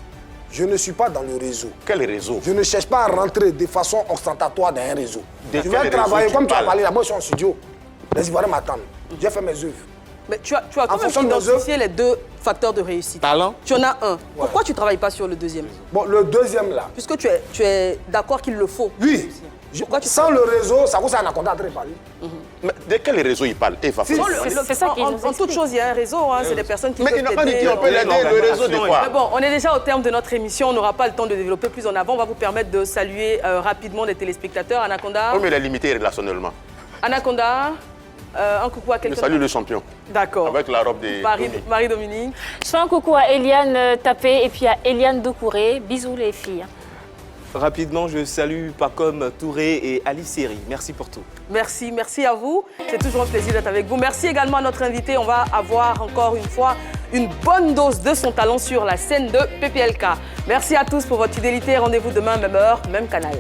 je ne suis pas dans le réseau. Quel réseau? Je ne cherche pas à rentrer de façon ostentatoire dans un réseau. De Je quel vais travailler réseau comme tu tu as parles? parlé là-bas, je suis en studio. Les Ivoiriens m'attendent. J'ai fait mes œuvres. Mais tu as quand même fonction de nos identifié les deux facteurs de réussite. Talent. Tu en as un. Pourquoi tu ne travailles pas sur le deuxième? Bon, le deuxième là. Puisque tu es d'accord qu'il le faut. Oui. Pourquoi tu Sans le réseau, ça coûte un anaconda à parler. Mais de quel réseau il parle? C'est ça qu'il nous explique. En toute chose, il y a un réseau, hein, c'est des personnes qui Mais peuvent il n'a pas dit t'aider. qu'on peut l'aider, le réseau de quoi? Mais bon, on est déjà au terme de notre émission, on n'aura pas le temps de développer plus en avant. On va vous permettre de saluer rapidement les téléspectateurs. Anaconda. Oui, mais il est limité relationnellement. Anaconda, un coucou à Je quelqu'un. salue le champion. D'accord. Avec la robe de Marie-Dominique. Je fais un coucou à Eliane Tapé et puis à Eliane Doucouré. Bisous les filles. Rapidement, je salue Pacom Touré et Ali Seri. Merci pour tout. Merci à vous. C'est toujours un plaisir d'être avec vous. Merci également à notre invité. On va avoir encore une fois une bonne dose de son talent sur la scène de PPLK. Merci à tous pour votre fidélité. Rendez-vous demain, même heure, même canal.